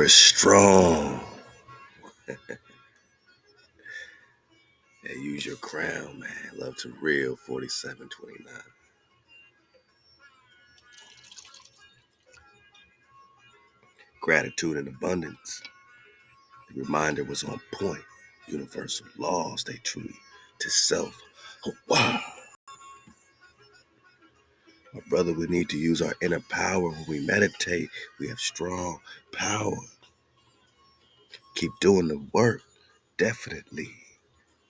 We're strong. Yeah, use your crown, man. Love to real 4729. Gratitude and abundance. The reminder was on point. Universal laws, they truly to self. Oh, wow. My brother, we need to use our inner power when we meditate. We have strong power. Keep doing the work. Definitely.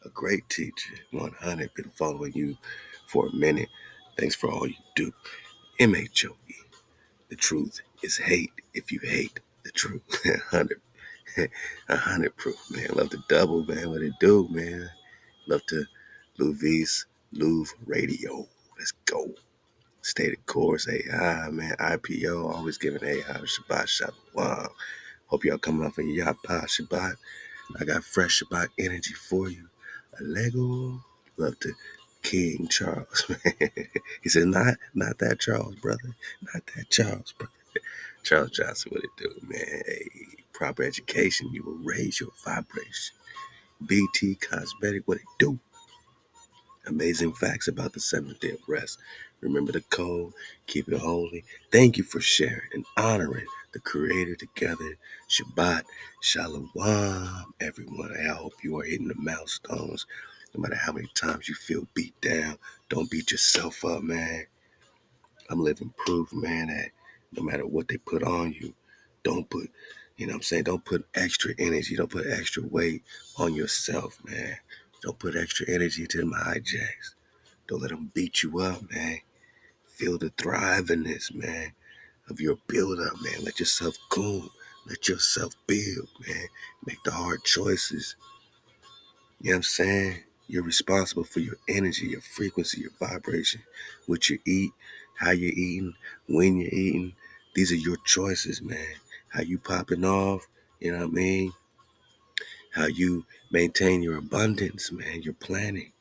A great teacher. 100. Been following you for a minute. Thanks for all you do. MHOE. The truth is hate if you hate the truth. 100. 100 proof, man. Love to double, man. What it do, man? Love to Louise Louvre Radio. Let's go. Stay the course. AI, man. IPO. Always giving AI Shabbat Shalom. Hope y'all coming off of Yapa Shabbat. I got fresh Shabbat energy for you. A Lego. Love to King Charles, man. He said, not that Charles, brother. Not that Charles, brother. Charles Johnson, what it do, man? Hey, proper education, you will raise your vibration. BT Cosmetic, what it do? Amazing facts about the seventh day of rest. Remember the code, keep it holy. Thank you for sharing and honoring the Creator together. Shabbat, Shalom, everyone. I hope you are hitting the milestones. No matter how many times you feel beat down, don't beat yourself up, man. I'm living proof, man, that no matter what they put on you, don't put, don't put extra energy, don't put extra weight on yourself, man. Don't put extra energy to them hijacks. Don't let them beat you up, man. Feel the thrivingness, man, of your build up, man. Let yourself go. Let yourself build, man. Make the hard choices. You know what I'm saying? You're responsible for your energy, your frequency, your vibration, what you eat, how you're eating, when you're eating. These are your choices, man. How you popping off, you know what I mean? How you maintain your abundance, man, your planning.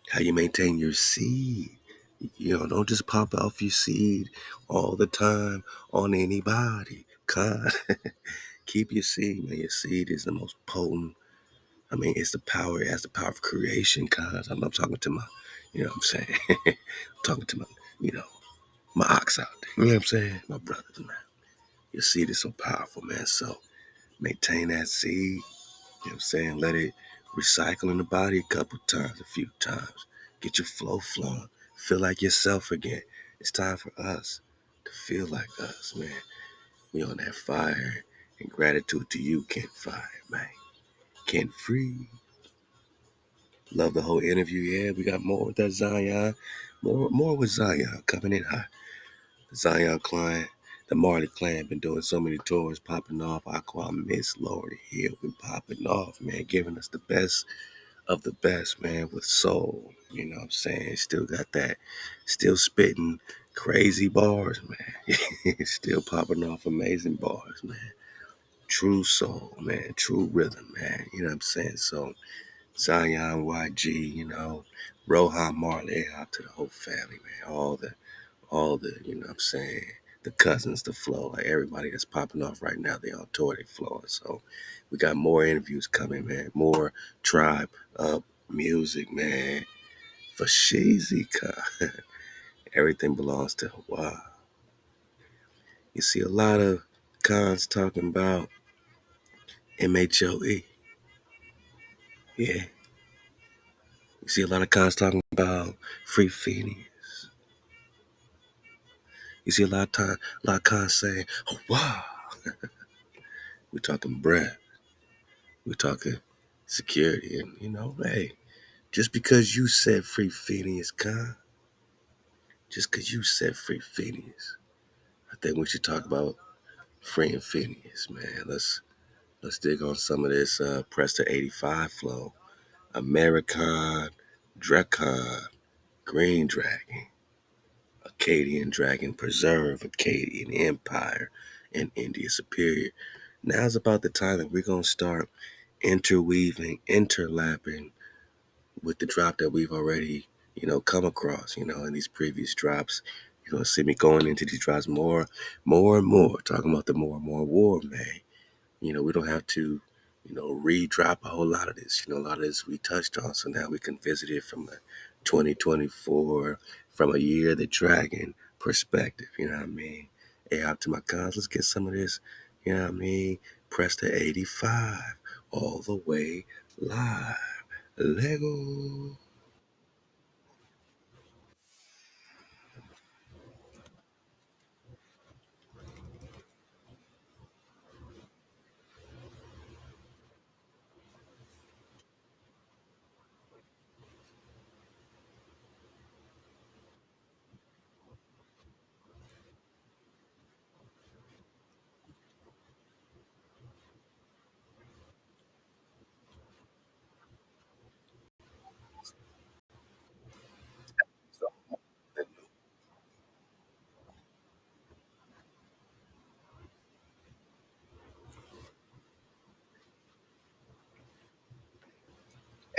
How you maintain your seed. Don't just pop off your seed all the time on anybody. God, keep your seed, man. Your seed is the most potent. I mean, it's the power, it has the power of creation, cuz I'm talking to my, you know what I'm saying? I'm talking to my, you know, my ox out there. You know what I'm saying? My brothers, man. Your seed is so powerful, man. So maintain that seed. You know what I'm saying? Let it recycle in the body a couple times, a few times. Get your flow flowing. Feel like yourself again. It's time for us to feel like us, man. We on that fire. And gratitude to you, Kent Fire, man. Kent Free. Love the whole interview. Yeah, we got more with that Zion. More with Zion coming in hot. The Zion clan, the Marley clan been doing so many tours, popping off. Aqua Miss Lord Hill been popping off, man, giving us the best of the best, man, with soul. You know what I'm saying? Still got that, still spitting crazy bars, man. Still popping off amazing bars, man. True soul, man. True rhythm, man. You know what I'm saying? So Zion, YG, Rohan Marley, out to the whole family, man. All the, you know what I'm saying, the cousins, the flow, like everybody that's popping off right now, they on tour, they flowing. So we got more interviews coming, man. More tribe up music, man. For Sheezy, everything belongs to HaWah. You see a lot of cons talking about MHOE. Yeah. You see a lot of cons talking about free feeding. You see a lot of cons saying, HaWah. We're talking breath. We're talking security. And, hey, just because you said free Phineas, Khan, just because you said free Phineas, I think we should talk about freeing Phineas, man. Let's dig on some of this Prester 85 flow. American, Drecon, Green Dragon, Acadian Dragon, Preserve, Acadian Empire, and India Superior. Now's about the time that we're going to start interweaving, interlapping with the drop that we've already, come across, in these previous drops. You're gonna see me going into these drives more and more, talking about the more and more war, man. We don't have to, re-drop a whole lot of this. A lot of this we touched on, so now we can visit it from a 2024, from a year of the dragon perspective. You know what I mean? Hey, out to my guns, let's get some of this. You know what I mean? Prester 85, all the way live. Lego.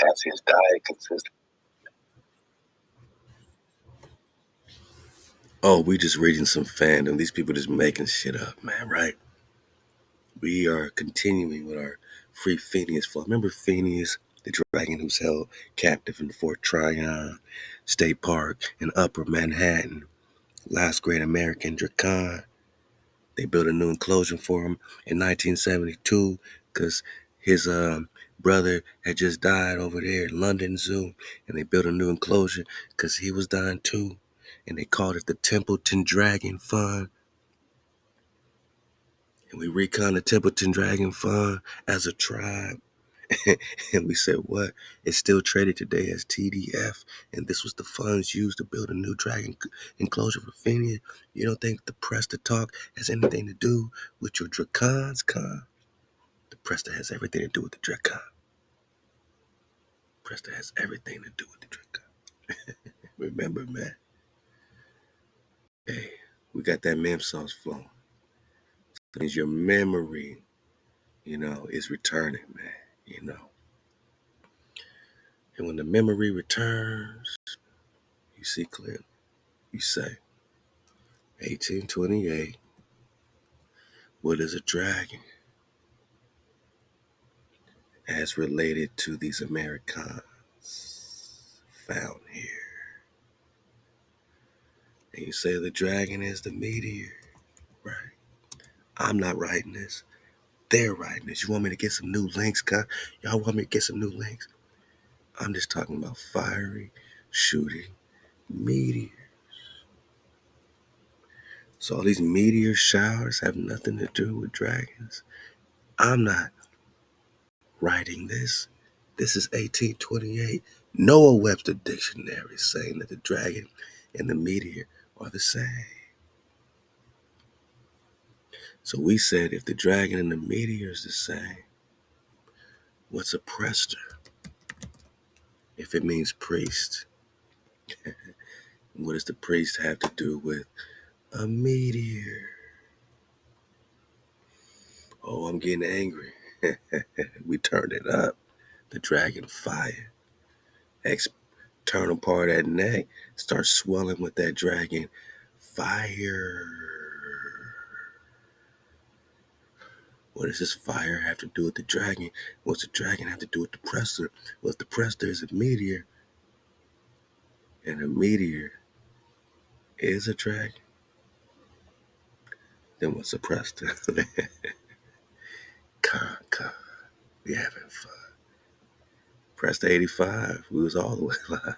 As his diet consists. Oh, we just reading some fandom. These people just making shit up, man, right? We are continuing with our Free Phineas flow. Remember Phineas, the dragon who's held captive in Fort Tryon State Park in Upper Manhattan? Last great American Dracan. They built a new enclosure for him in 1972 because his brother had just died over there at London Zoo, and they built a new enclosure because he was dying too, and they called it the Templeton Dragon Fund. And we recon the Templeton Dragon Fund as a tribe. And we said, what? It's still traded today as TDF, and this was the funds used to build a new dragon enclosure for Phineas. You don't think the Prester talk has anything to do with your Dracons, Con? The Prester has everything to do with the Dracon. Prester has everything to do with the Dracon. Remember, man. Hey, we got that mem sauce flowing. That means your memory, is returning, man. You know. And when the memory returns, you see clearly. You say, 1828, what is a dragon as related to these Americans found here? And you say the dragon is the meteor, right? I'm not writing this. They're writing this. You want me to get some new links, guys? Y'all want me to get some new links? I'm just talking about fiery, shooting meteor. So all these meteor showers have nothing to do with dragons. I'm not writing this. This is 1828. Noah Webster Dictionary saying that the dragon and the meteor are the same. So we said if the dragon and the meteor is the same, what's a prester? If it means priest, what does the priest have to do with a meteor? Oh, I'm getting angry. We turned it up. The dragon fire. External part of that neck starts swelling with that dragon fire. What does this fire have to do with the dragon? What's the dragon have to do with the Prester? Well, if the Prester is a meteor, and a meteor is a dragon, then what's a Prester? Con, we having fun. Prester 85, we was all the way live,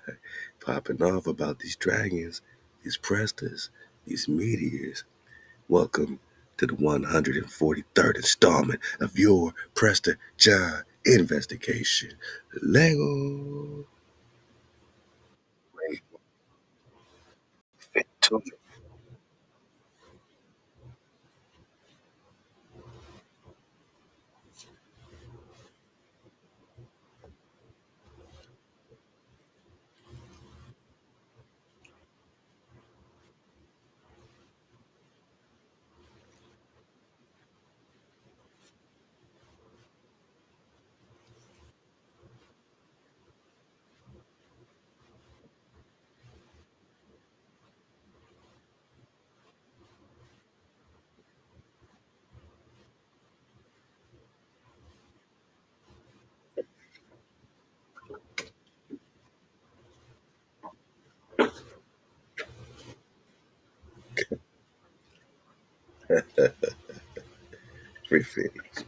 popping off about these dragons, these Presters, these meteors. Welcome to the 143rd installment of your Prester John investigation. Lego. 350s.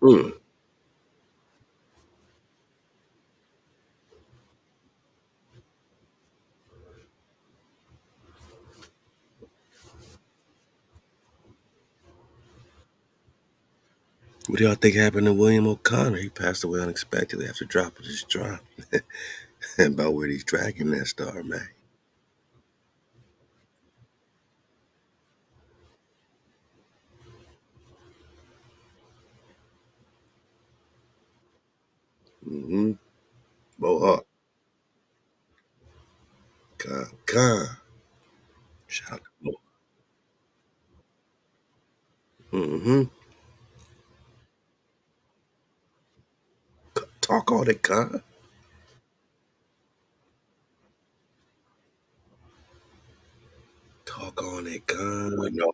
Mm. What do y'all think happened to William O'Connor? He passed away unexpectedly after dropping his drop about where these dragon nests are, man. Mm-hmm. Mohawk. Con. Shout out to Mohawk. Mm-hmm. Talk on it, Con. Talk on it, Con. No.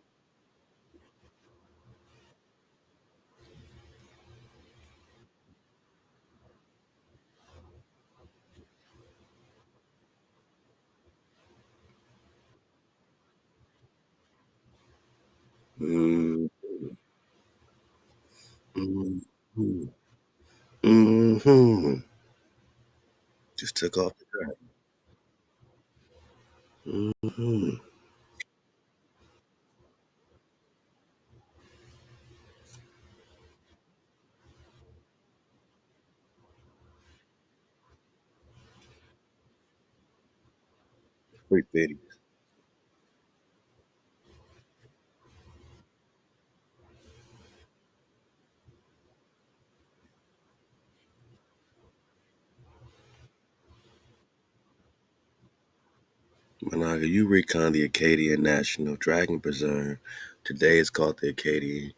Mm-hmm. Mm-hmm. Mm-hmm. Just took off the track. Mm-hmm. 350. Managa, you recon the Acadian National Dragon Preserve. Today it's called the Acadian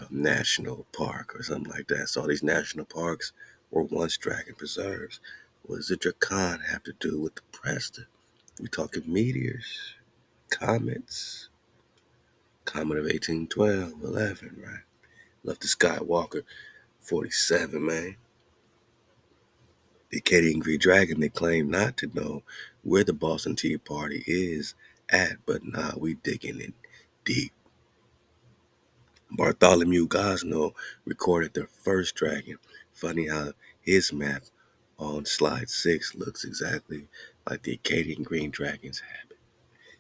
National Park or something like that. So all these national parks were once dragon preserves. What does the Dracan have to do with the Prester? We talking meteors, comets, comet of 1812, 11, right? Left the Skywalker, 47, man. The Acadian Green Dragon, they claim not to know where the Boston Tea Party is at, but nah, we digging in deep. Bartholomew Gosnold recorded the first dragon. Funny how his map on slide 6 looks exactly like the Acadian green dragon's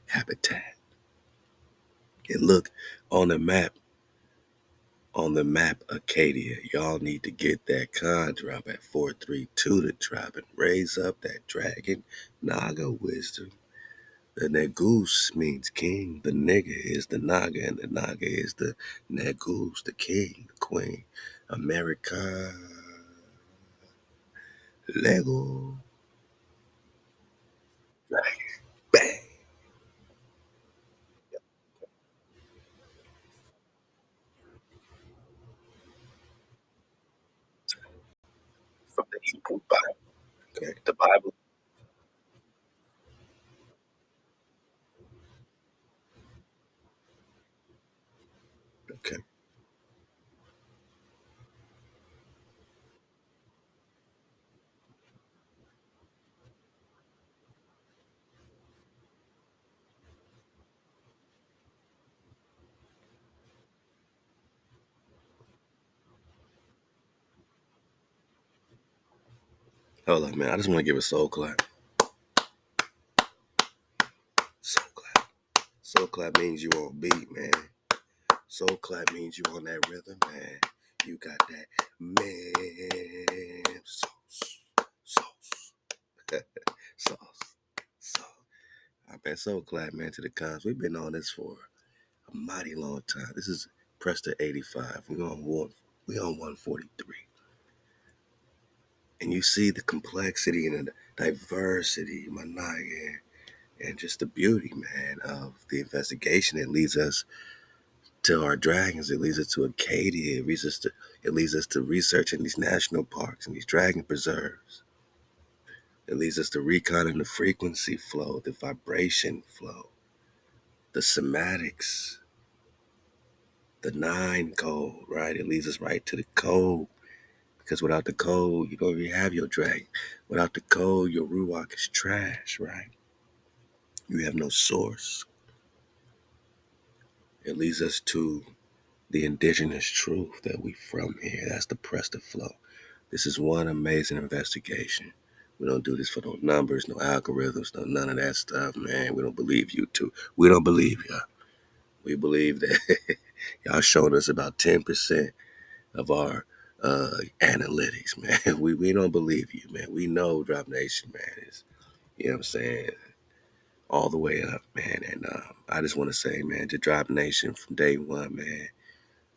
habitat. And look on the map Acadia. Y'all need to get that con drop at 432 to drop and raise up that dragon Naga wisdom. The Negus means king. The nigga is the Naga, and the Naga is the Negus, the king, the queen. America, Lego, bang. From the Hebrew Bible. Okay, the Bible. Okay, hold on, man. I just want to give a soul clap. Soul clap. Soul clap means you on beat, man. Soul clap means you on that rhythm, man. You got that man sauce, sauce, sauce, sauce. I bet soul clap, man, to the cons. We've been on this for a mighty long time. This is Prester 85. We on 143. And you see the complexity and the diversity, Manaya, and just the beauty, man, of the investigation that leads us to our dragons. It leads us to Acadia. It leads us to researching these national parks and these dragon preserves. It leads us to reconning the frequency flow, the vibration flow, the somatics, the nine code, right? It leads us right to the code. Because without the code, you don't even have your dragon. Without the code, your ruach is trash, right? You have no source. It leads us to the indigenous truth that we from here. That's the Prester flow. This is one amazing investigation. We don't do this for no numbers, no algorithms, no none of that stuff, man. We don't believe you two. We don't believe y'all. We believe that y'all showing us about 10% of our analytics, man. We don't believe you, man. We know Drop Nation, man, is, you know what I'm saying, all the way up, man. And I just want to say, man, to Drop Nation from day one, man,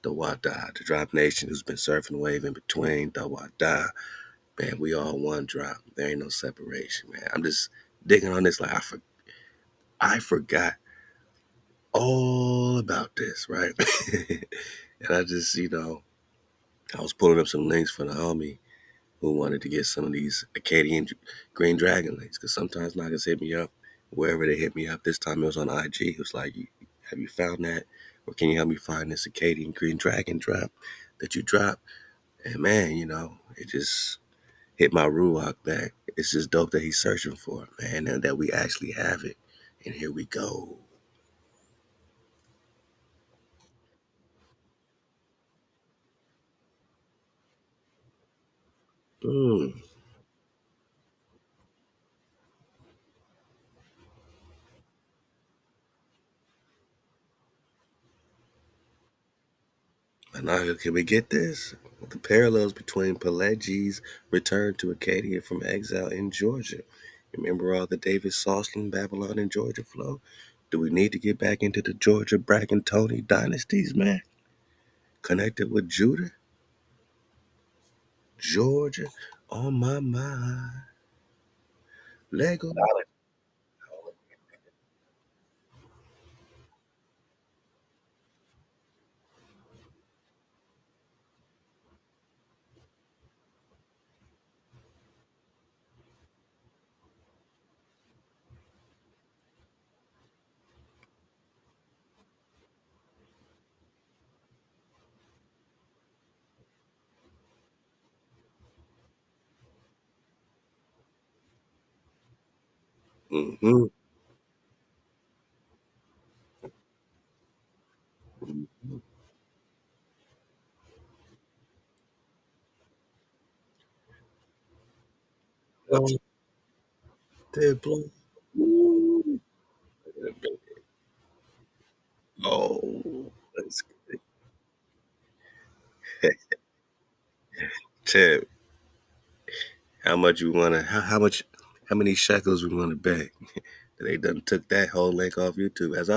the Wada, the Drop Nation who's been surfing the wave in between, the Wada, man, we all one drop. There ain't no separation, man. I'm just digging on this like I forgot all about this, right? And I just, I was pulling up some links for the homie who wanted to get some of these Acadian Green Dragon links, because sometimes niggas hit me up wherever they hit me up. This time it was on IG. It was like, have you found that? Or can you help me find this Acadian Green Dragon drop that you dropped? And man, it just hit my ruach that it's just dope that he's searching for, man, and that we actually have it. And here we go. Mm. And now, can we get this? The parallels between Pelagi's return to Acadia from exile in Georgia. Remember all the David Soslan, Babylon, and Georgia flow? Do we need to get back into the Georgia Tony dynasties, man? Connected with Judah, Georgia, on my mind. Lego. Mm-hmm. Oh, Diplo. Ooh. Oh, that's Tip. How much we want to? How much? How many shekels we want to bet? They done took that whole link off YouTube. As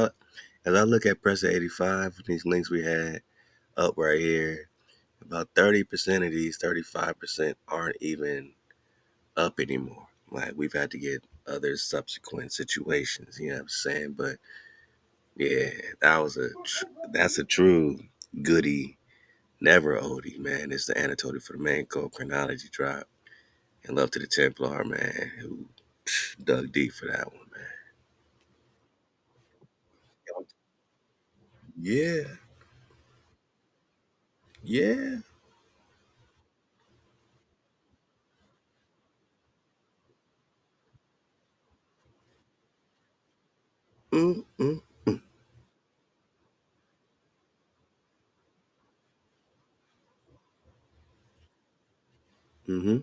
I look at Press 85, these links we had up right here, about 30% of these, 35% aren't even up anymore. Like we've had to get other subsequent situations. You know what I'm saying? But yeah, that's a true goodie, never oldie, man. It's the annotated for the main code chronology drop. And love to the Templar, man, who dug deep for that one, man. Yeah, yeah. Mm, mm, mm-hmm.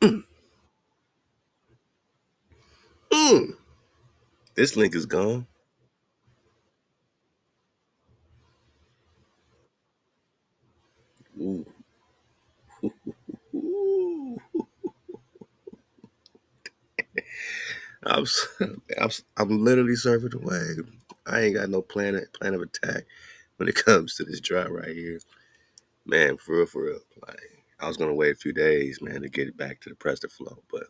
Mm, mm. This link is gone. Ooh, ooh. I'm, s- I'm literally surfing the wave. I ain't got no plan of attack when it comes to this drop right here, man. For real, for real. Like I was gonna wait a few days, man, to get it back to the Prester flow, but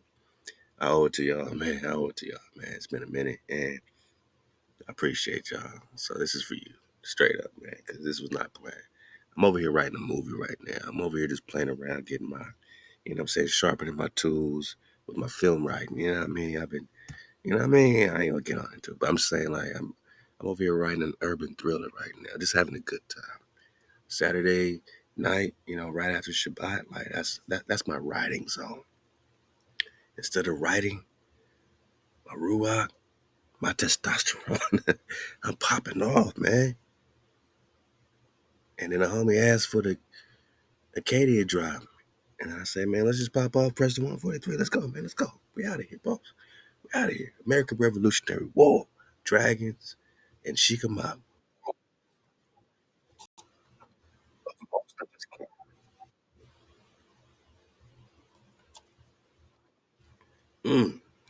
I owe it to y'all, man. I owe it to y'all, man. It's been a minute, and I appreciate y'all. So this is for you, straight up, man, because this was not planned. I'm over here writing a movie right now. I'm over here just playing around, getting my, you know what I'm saying, sharpening my tools with my film writing. You know what I mean? I've been, you know what I mean? I ain't gonna get on into it, but I'm saying like I'm over here writing an urban thriller right now, just having a good time. Saturday night, you know, right after Shabbat, like that's my writing zone. Instead of writing my ruach, my testosterone, I'm popping off, man. And then a homie asked for the Acadian drop. And I say, man, let's just pop off Prester 143. Let's go, man. Let's go. We out of here, boss. We out of here. American Revolutionary War, dragons, and Shikamaru.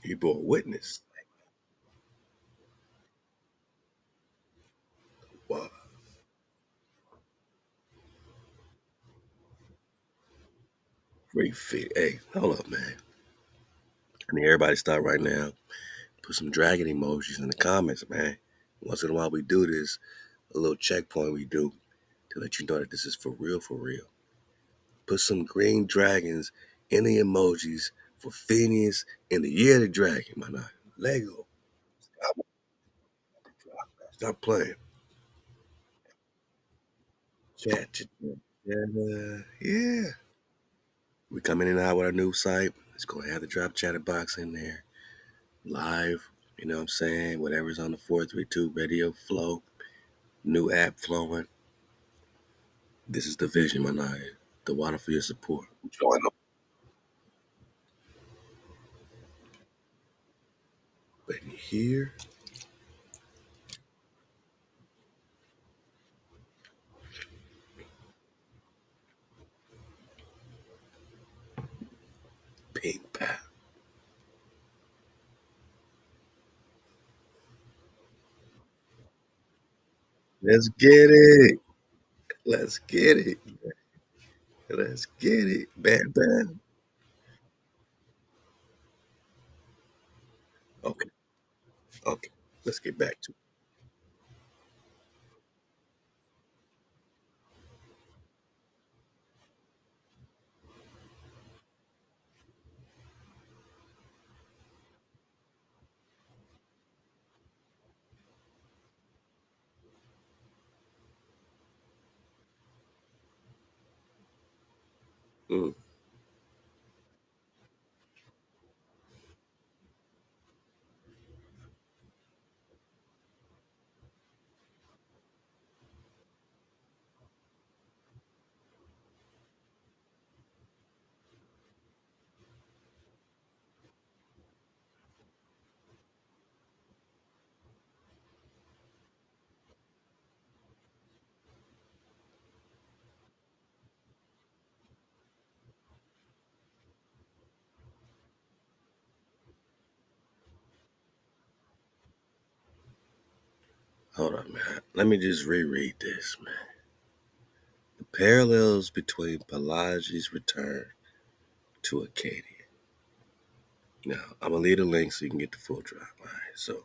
He bore witness. Wow. Great fit. Hey, hold up, man. I need everybody to stop right now. Put some dragon emojis in the comments, man. Once in a while we do this, a little checkpoint we do to let you know that this is for real, for real. Put some green dragons in the emojis for Phineas in the year of the dragon, my nigga. Lego. Stop playing. Chat. Yeah. We coming in and out with our new site. It's going to have the drop chatter box in there. Live. You know what I'm saying? Whatever's on the 432 radio flow. New app flowing. This is the vision, my nigga. The water for your support. Join up. But here, pink pal. Let's get it. Let's get it. Let's get it. Bam, bam. Okay. Okay. Let's get back to it. Hold on, man. Let me just reread this, man. The parallels between Pelagi's return to Acadian. Now, I'm going to leave a link so you can get the full drop. All right. So,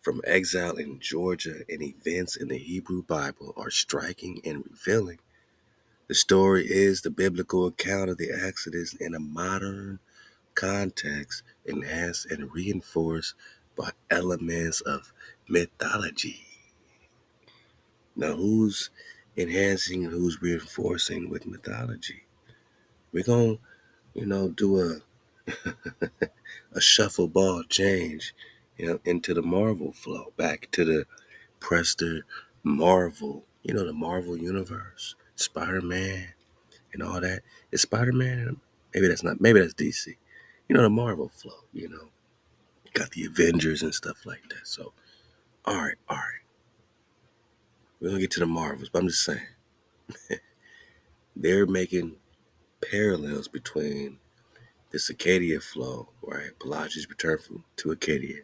from exile in Georgia and events in the Hebrew Bible are striking and revealing. The story is the biblical account of the Exodus in a modern context, enhanced and reinforced by elements of mythology. Now, who's enhancing and who's reinforcing with mythology? We're going to, do a shuffle ball change, into the Marvel flow, back to the Prester Marvel, the Marvel universe, Spider-Man and all that. Is Spider-Man, maybe that's not, maybe that's DC. The Marvel flow, got the Avengers and stuff like that. So, all right. We're going to get to the Marvels, but I'm just saying, they're making parallels between this Acadia flow, right? Pelagius returned to Acadia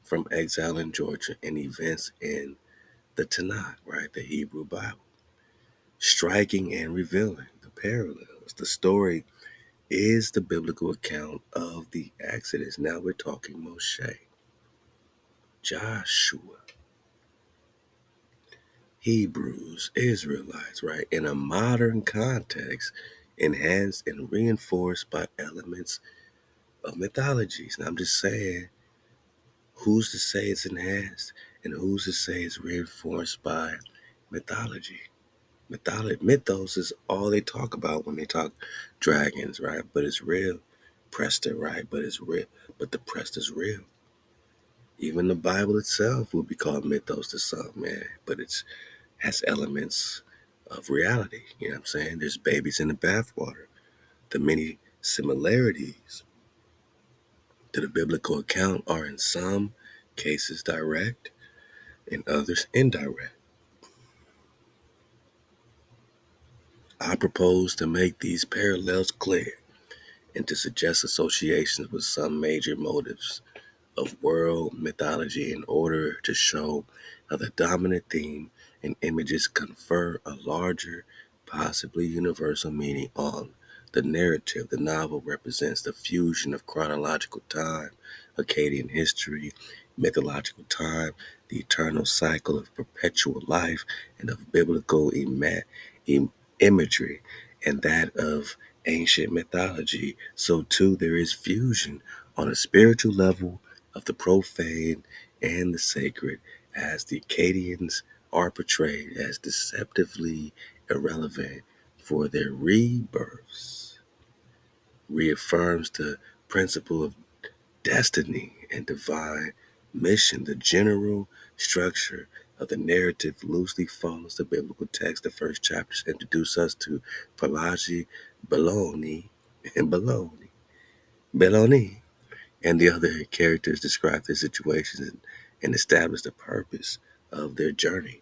from exile in Georgia and events in the Tanakh, right? The Hebrew Bible. Striking and revealing the parallels. The story is the biblical account of the Exodus. Now we're talking Moshe, Joshua. Hebrews, Israelites, right? In a modern context, enhanced and reinforced by elements of mythologies. And I'm just saying, who's to say it's enhanced and who's to say it's reinforced by mythology? Mythos is all they talk about when they talk dragons, right? But it's real. Prester, right? But it's real. But the Prester's real. Even the Bible itself would be called mythos to some, man. But it's has elements of reality. You know what I'm saying? There's babies in the bathwater. The many similarities to the biblical account are in some cases direct, in others indirect. I propose to make these parallels clear and to suggest associations with some major motives of world mythology in order to show how the dominant theme and images confer a larger, possibly universal meaning on the narrative. The novel represents the fusion of chronological time, Acadian history, mythological time, the eternal cycle of perpetual life, and of biblical imagery, and that of ancient mythology. So too there is fusion on a spiritual level of the profane and the sacred, as the Acadians are portrayed as deceptively irrelevant for their rebirths, reaffirms the principle of destiny and divine mission. The general structure of the narrative loosely follows the biblical text. The first chapters introduce us to Pelagie, Baloney, and Baloney, and the other characters describe their situations and establish the purpose of their journey.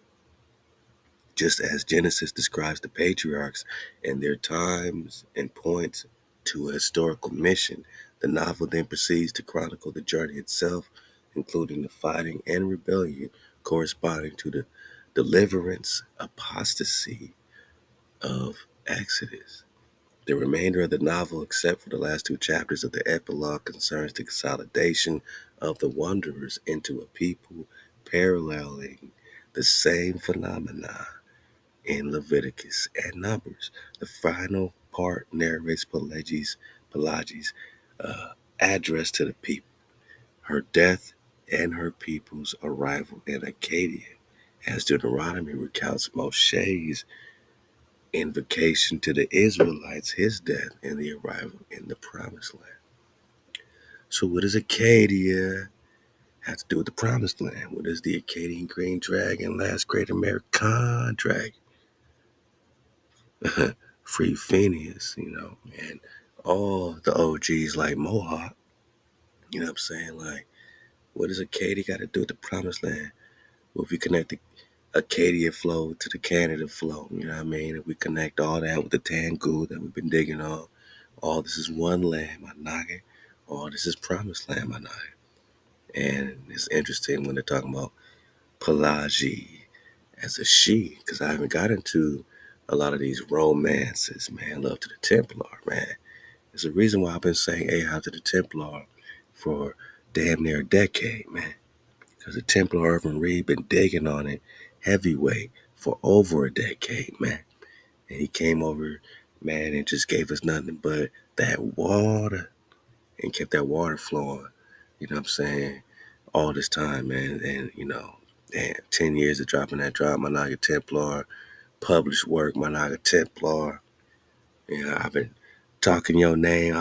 Just as Genesis describes the patriarchs and their times and points to a historical mission, the novel then proceeds to chronicle the journey itself, including the fighting and rebellion corresponding to the deliverance apostasy of Exodus. The remainder of the novel, except for the last two chapters of the epilogue, concerns the consolidation of the wanderers into a people paralleling the same phenomena in Leviticus and Numbers. The final part narrates Pelagi's address to the people, her death, and her people's arrival in Acadia, as Deuteronomy recounts Moshe's invocation to the Israelites, his death, and the arrival in the Promised Land. So, what does Acadia have to do with the Promised Land? What is the Acadian green dragon, last great American dragon? Free Phineas, and all the OGs like Mohawk, you know what I'm saying? Like, what does Acadia got to do with the Promised Land? Well, if we connect the Acadia flow to the Canada flow, you know what I mean? If we connect all that with the Tangu that we've been digging on, all this is one land, my noggin. All this is Promised Land, my noggin. And it's interesting when they're talking about Pelagie as a she, because I haven't got into a lot of these romances, man. Love to the Templar, man. There's a reason why I've been saying Ahab to the Templar for damn near a decade, man. Because the Templar Urban Reed been digging on it heavyweight for over a decade, man. And he came over, man, and just gave us nothing but that water and kept that water flowing. You know what I'm saying? All this time, man. And, damn, 10 years of dropping that drop, my Naga Templar, published work, my Naga Templar. I've been talking your name,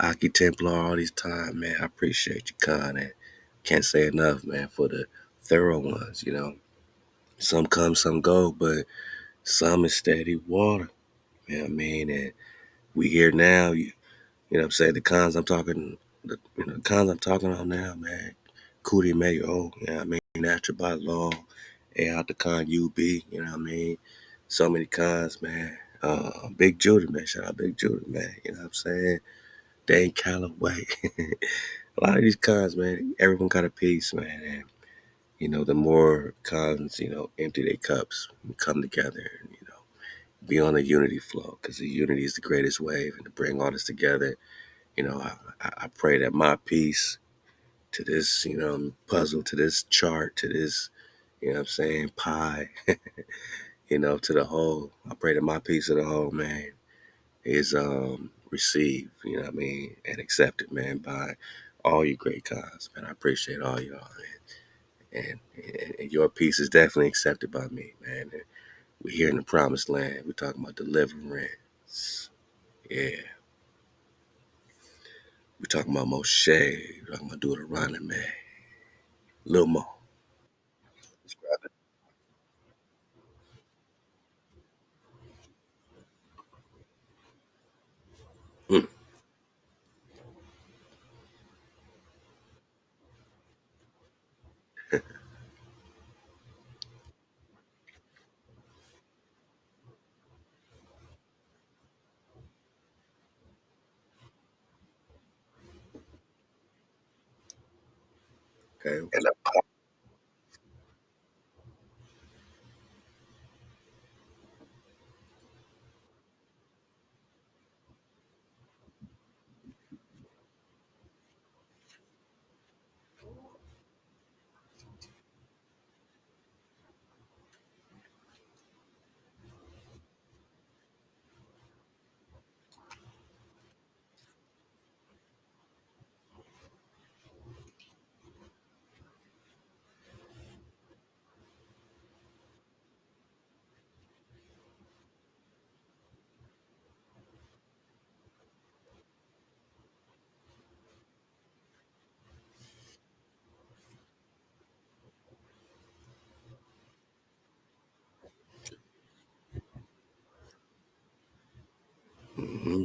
Aki Templar, all this time, man. I appreciate you, Con. And can't say enough, man, for the thorough ones. Some come, some go, but some is steady water. You know what I mean? And we here now, you know what I'm saying? The cons I'm talking on now, man. Cootie Mayo, you know what I mean? Natural by law, A out the con UB, you know what I mean? So many cons, man. Big Judah, man. Shout out Big Judah, man. You know what I'm saying? Dane Calloway. A lot of these cons, man, everyone got a piece, man. And, the more cons, empty their cups and come together and, be on a unity flow, because the unity is the greatest wave. And to bring all this together, I pray that my piece to this, puzzle, to this chart, to this, You know what I'm saying? Pie, to the whole. I pray that my piece of the whole, man, is received, you know what I mean, and accepted, man, by all you great guys, man. I appreciate all y'all, and your piece is definitely accepted by me, man. And we're here in the promised land. We're talking about deliverance. Yeah. We're talking about Moshe. We're talking about Deuteronomy. Little more. Describe it. Mm, okay. Hmm.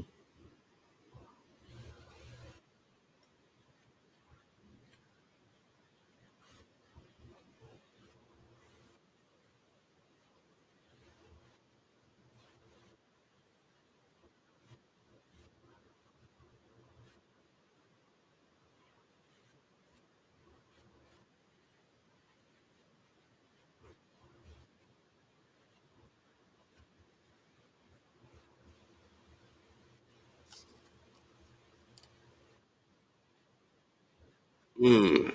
Mm.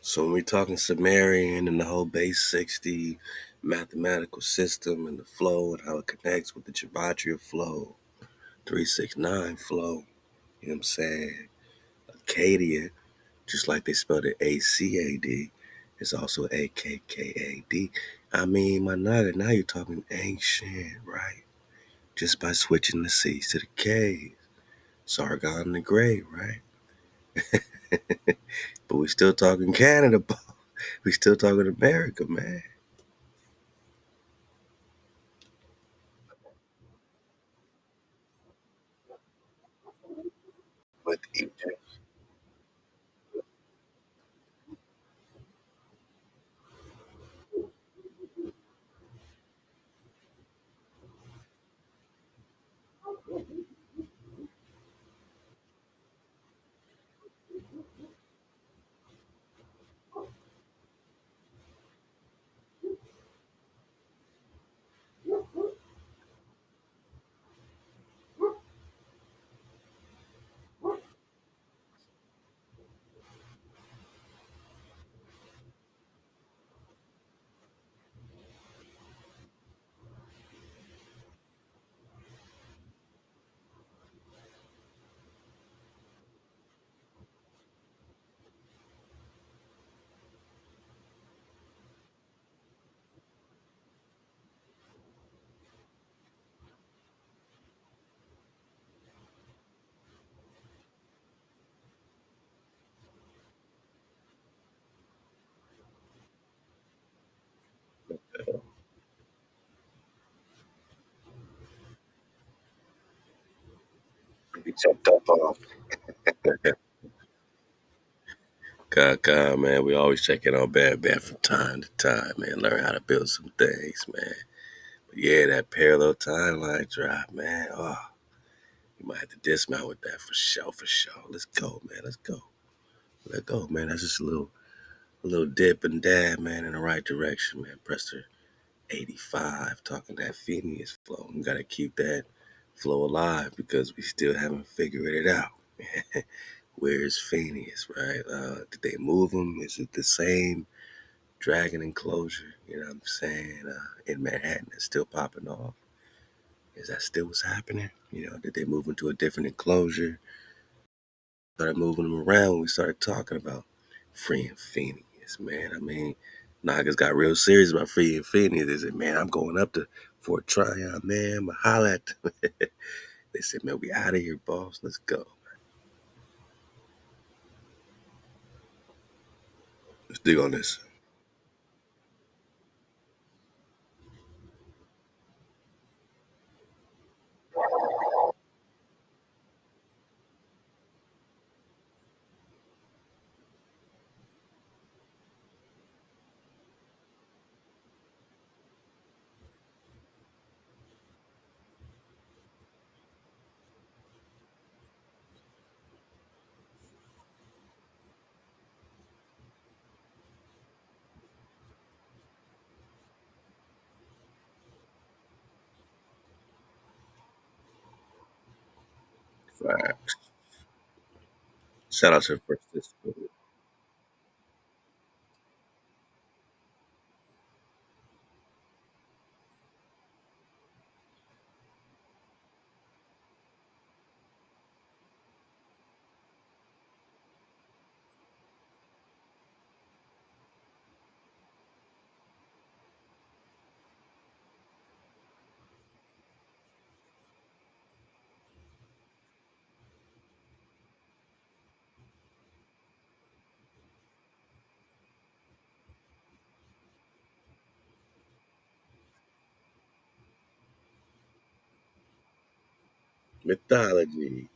So when we're talking Sumerian and the whole base 60 mathematical system and the flow and how it connects with the Gematria flow, 369 flow, you know what I'm saying? Acadian, just like they spelled it ACAD, it's also AKKAD. I mean, my nugget, now you're talking ancient, right? Just by switching the C's to the K's. Sargon the Great, right? But we still talking Canada, we still talking America, man. With Egypt. We jumped up on. God, man, we always check in on Bad from time to time, man. Learn how to build some things, man. But yeah, that parallel timeline drop, man. Oh, you might have to dismount with that for sure, for sure. Let's go, man. Let's go. Let's go, man. That's just a little dip and dab, man, in the right direction, man. Prester 85, talking that Phineas flow. We gotta keep that flow alive because we still haven't figured it out. Where's Phineas, right? Did they move him? Is it the same dragon enclosure? You know what I'm saying? In Manhattan, it's still popping off. Is that still what's happening? You know, did they move into a different enclosure? Started moving them around when we started talking about freeing Phineas, man. I mean, Nagas got real serious about freeing Phineas. They said, man, I'm going up to Fort Tryon, man. I'm going to holler at them. They said, man, we out of here, boss. Let's go. Let's dig on this. Facts. Shout out to the participant. Mythology.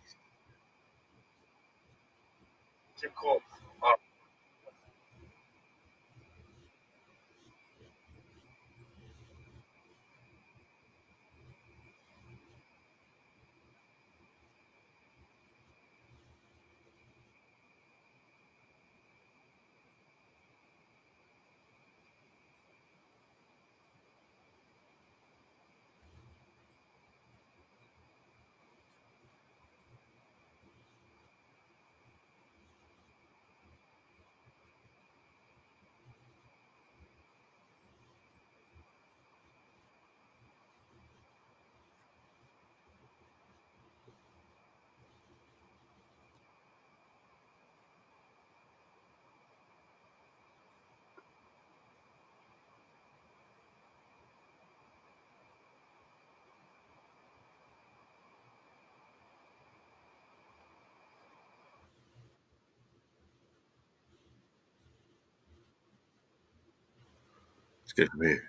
It's good from here.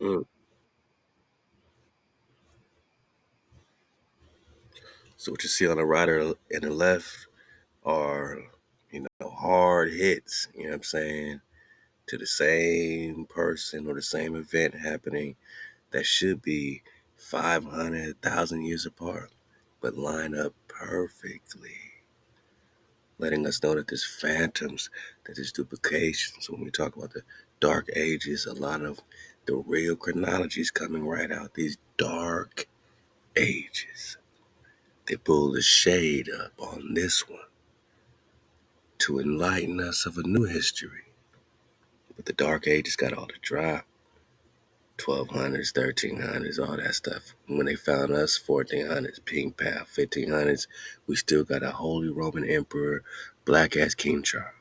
Mm. So what you see on the right or and the left are, hard hits, you know what I'm saying, to the same person or the same event happening that should be 500,000 years apart, but line up perfectly, letting us know that there's phantoms, that there's duplications. When we talk about the dark ages, a lot of the real chronology is coming right out. These dark ages. They pull the shade up on this one to enlighten us of a new history. But the dark ages got all the drop. 1200s, 1300s, all that stuff. When they found us, 1400s, pink path, 1500s, we still got a Holy Roman Emperor, black ass King Charles.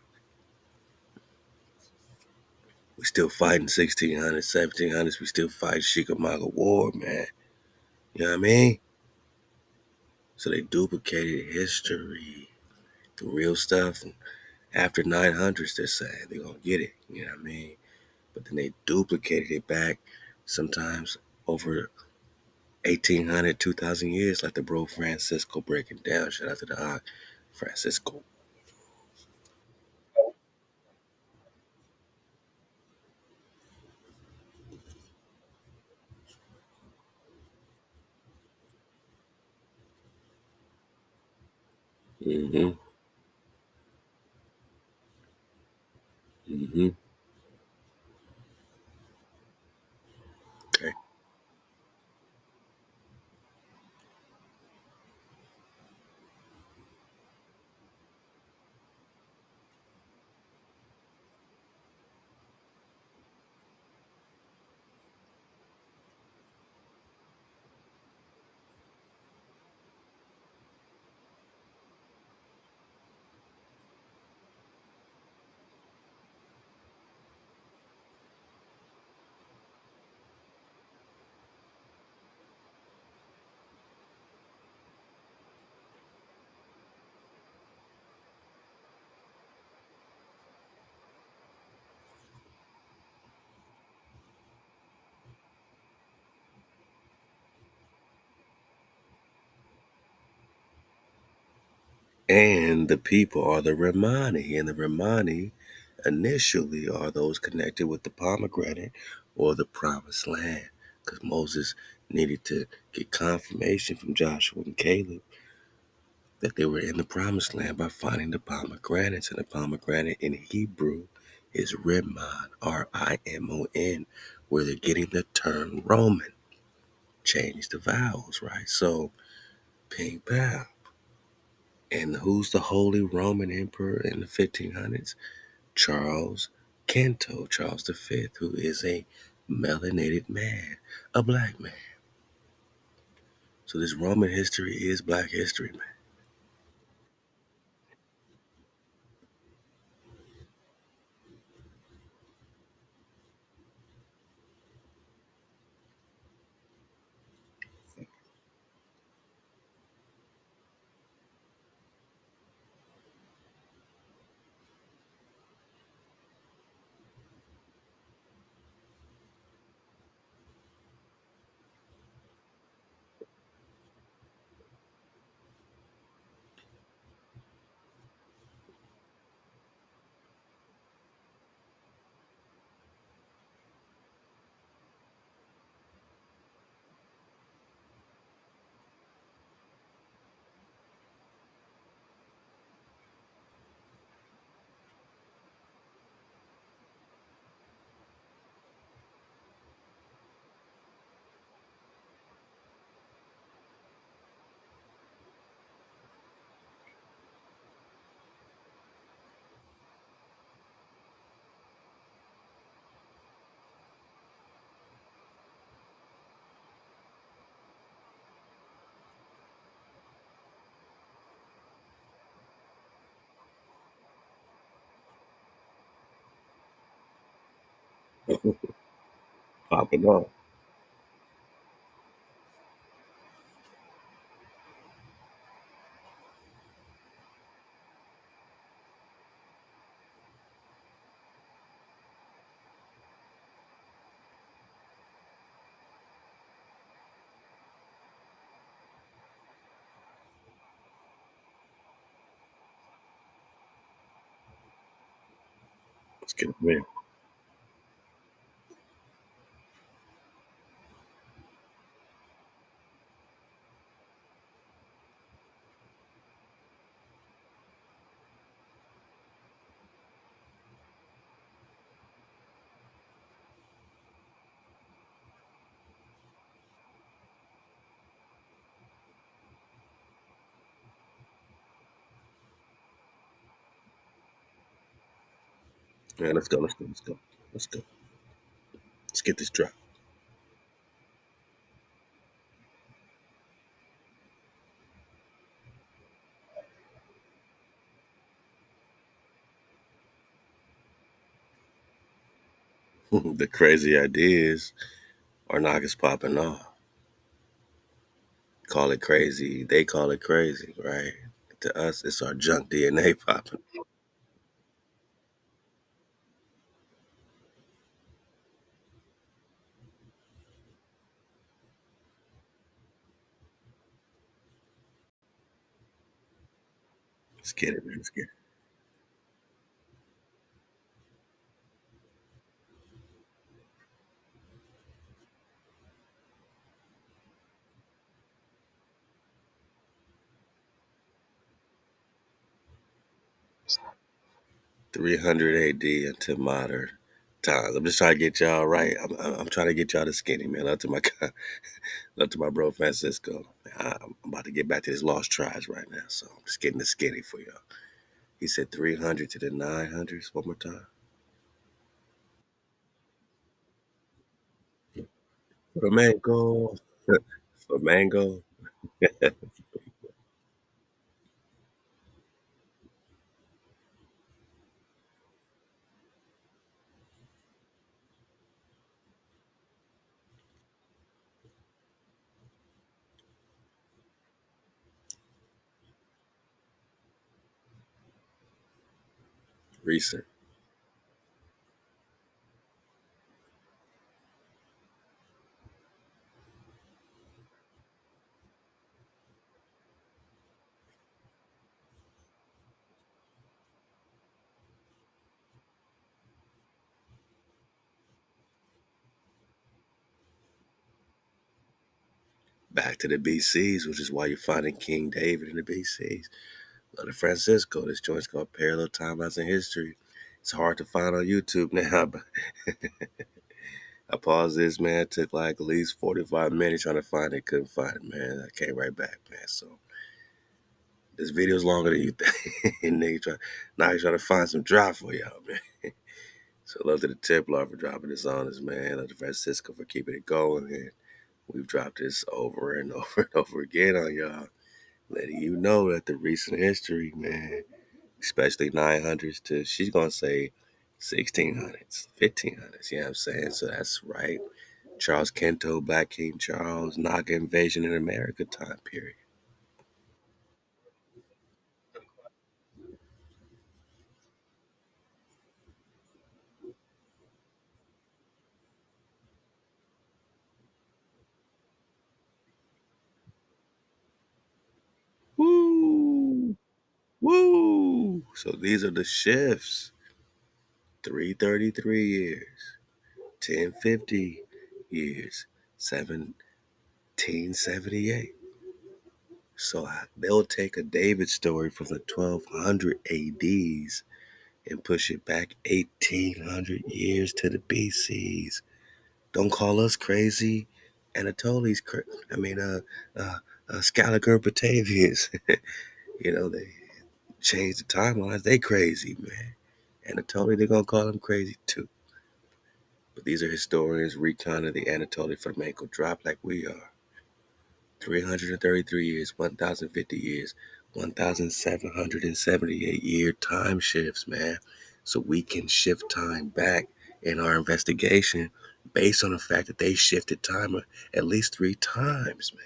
We still fighting 1600s, 1700s. We still fight Chickamauga War, man. You know what I mean? So they duplicated history. The real stuff after 900s, they're saying they're gonna get it. You know what I mean? but then they duplicated it back sometimes over 1800, 2000 years, like the bro Francisco breaking down. Shout out to the Francisco. Mm-hmm. Mm-hmm. Okay. And the people are the Romani, and the Romani initially are those connected with the pomegranate or the promised land, because Moses needed to get confirmation from Joshua and Caleb that they were in the promised land by finding the pomegranates. And the pomegranate in Hebrew is Rimmon, Rimon, where they're getting the term Roman. Change the vowels, right? So, ping pow. And who's the Holy Roman Emperor in the 1500s? Charles Canto, Charles V, who is a melanated man, a black man. So this Roman history is black history, man. Popping off. Let's get it in. Yeah, let's go, let's go, let's go. Let's go. Let's get this drop. The crazy ideas are not just popping off. Call it crazy. They call it crazy, right? To us, it's our junk DNA popping. Let's get it, man. Let's get it. 300 AD into modern times. I'm just trying to get y'all right. I'm trying to get y'all to skinny, man. Love to my love to my bro Francisco. I'm about to get back to this lost tribes right now, so I'm just getting the skinny for y'all. He said 300 to the 900s. One more time. Flamenco. Flamenco. Recent. Back to the BCs, which is why you're finding King David in the BCs. Brother Francisco, this joint's called Parallel Timelines in History. It's hard to find on YouTube now, but I paused this, man. It took like at least 45 minutes trying to find it. Couldn't find it, man. I came right back, man. So this video's longer than you think. And now he's trying to find some drop for y'all, man. So love to the Templar for dropping this on us, man. Love to Francisco for keeping it going. And we've dropped this over and over and over again on y'all, letting you know that the recent history, man, especially 900s to, she's going to say 1600s, 1500s, you know what I'm saying? So that's right. Charles Kento, Black King Charles, Naga invasion in America time period. Woo! Woo! So these are the shifts. 333 years, 1050 years, 1778. So they'll take a David story from the 1200 ADs and push it back 1800 years to the BCs. Don't call us crazy. Anatoli's I mean, Scaliger Batavians. They changed the timelines. They crazy, man. Anatoly, they're gonna call them crazy too. But these are historians recounting the Anatoly flamenco drop like we are. 333 years, 1,050 years, 1,778 year time shifts, man. So we can shift time back in our investigation based on the fact that they shifted time at least three times, man.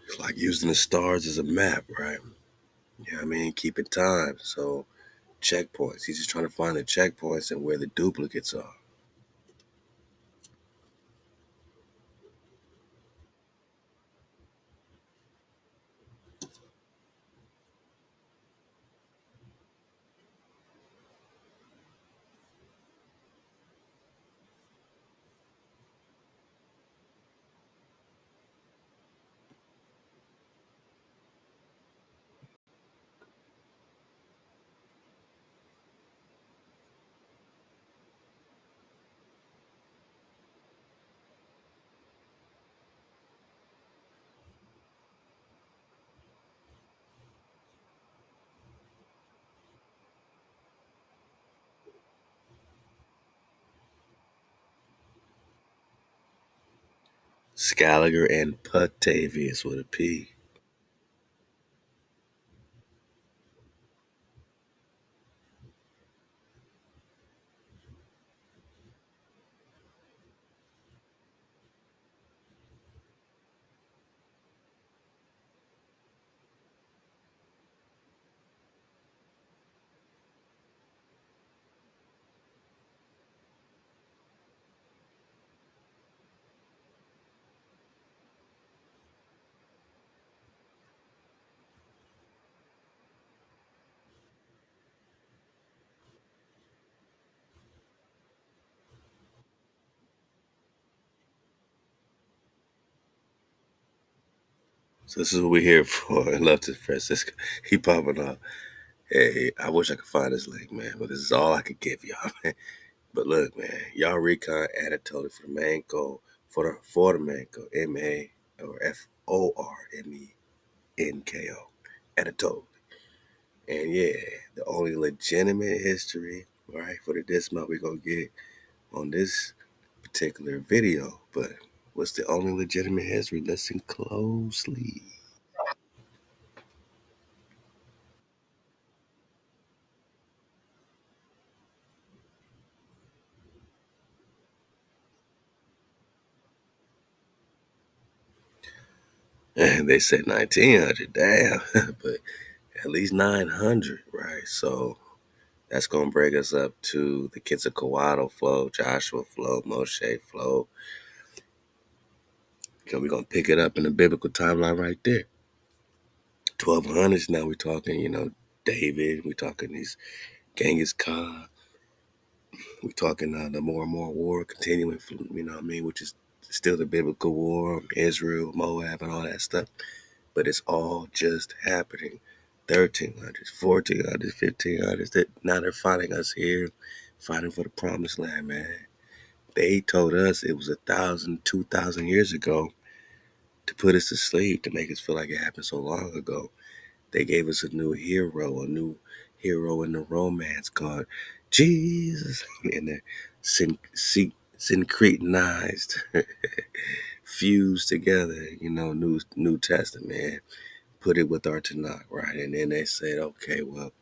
It's like using the stars as a map, right? Yeah, I mean, keeping time. So checkpoints. He's just trying to find the checkpoints and where the duplicates are. Scaliger and Patavius with a P. So this is what we're here for. I love to Francisco. He popping up. Hey, I wish I could find this link, man, but this is all I could give y'all, man. But look, man, y'all recon Anatoly for the main goal, for the main goal, M-A or Formenko. Anatoly. And yeah, the only legitimate history, right, for the dismount we're gonna get on this particular video. But what's the only legitimate history? Listen closely. And they said 1900, damn, but at least 900, right? So that's going to bring us up to the Quetzalcoatl flow, Joshua flow, Moshe flow. We're going to pick it up in the biblical timeline right there. 1200s, now we're talking, David, we're talking these Genghis Khan, we're talking the more and more war continuing, which is still the biblical war, Israel, Moab, and all that stuff. But it's all just happening. 1300s, 1400s, 1500s. Now they're fighting us here, fighting for the promised land, man. They told us it was 1,000, 2,000 years ago to put us to sleep, to make us feel like it happened so long ago. They gave us a new hero in the romance called Jesus. And they're syncretinized, fused together, New Testament, put it with our Tanakh, right? And then they said, okay, well,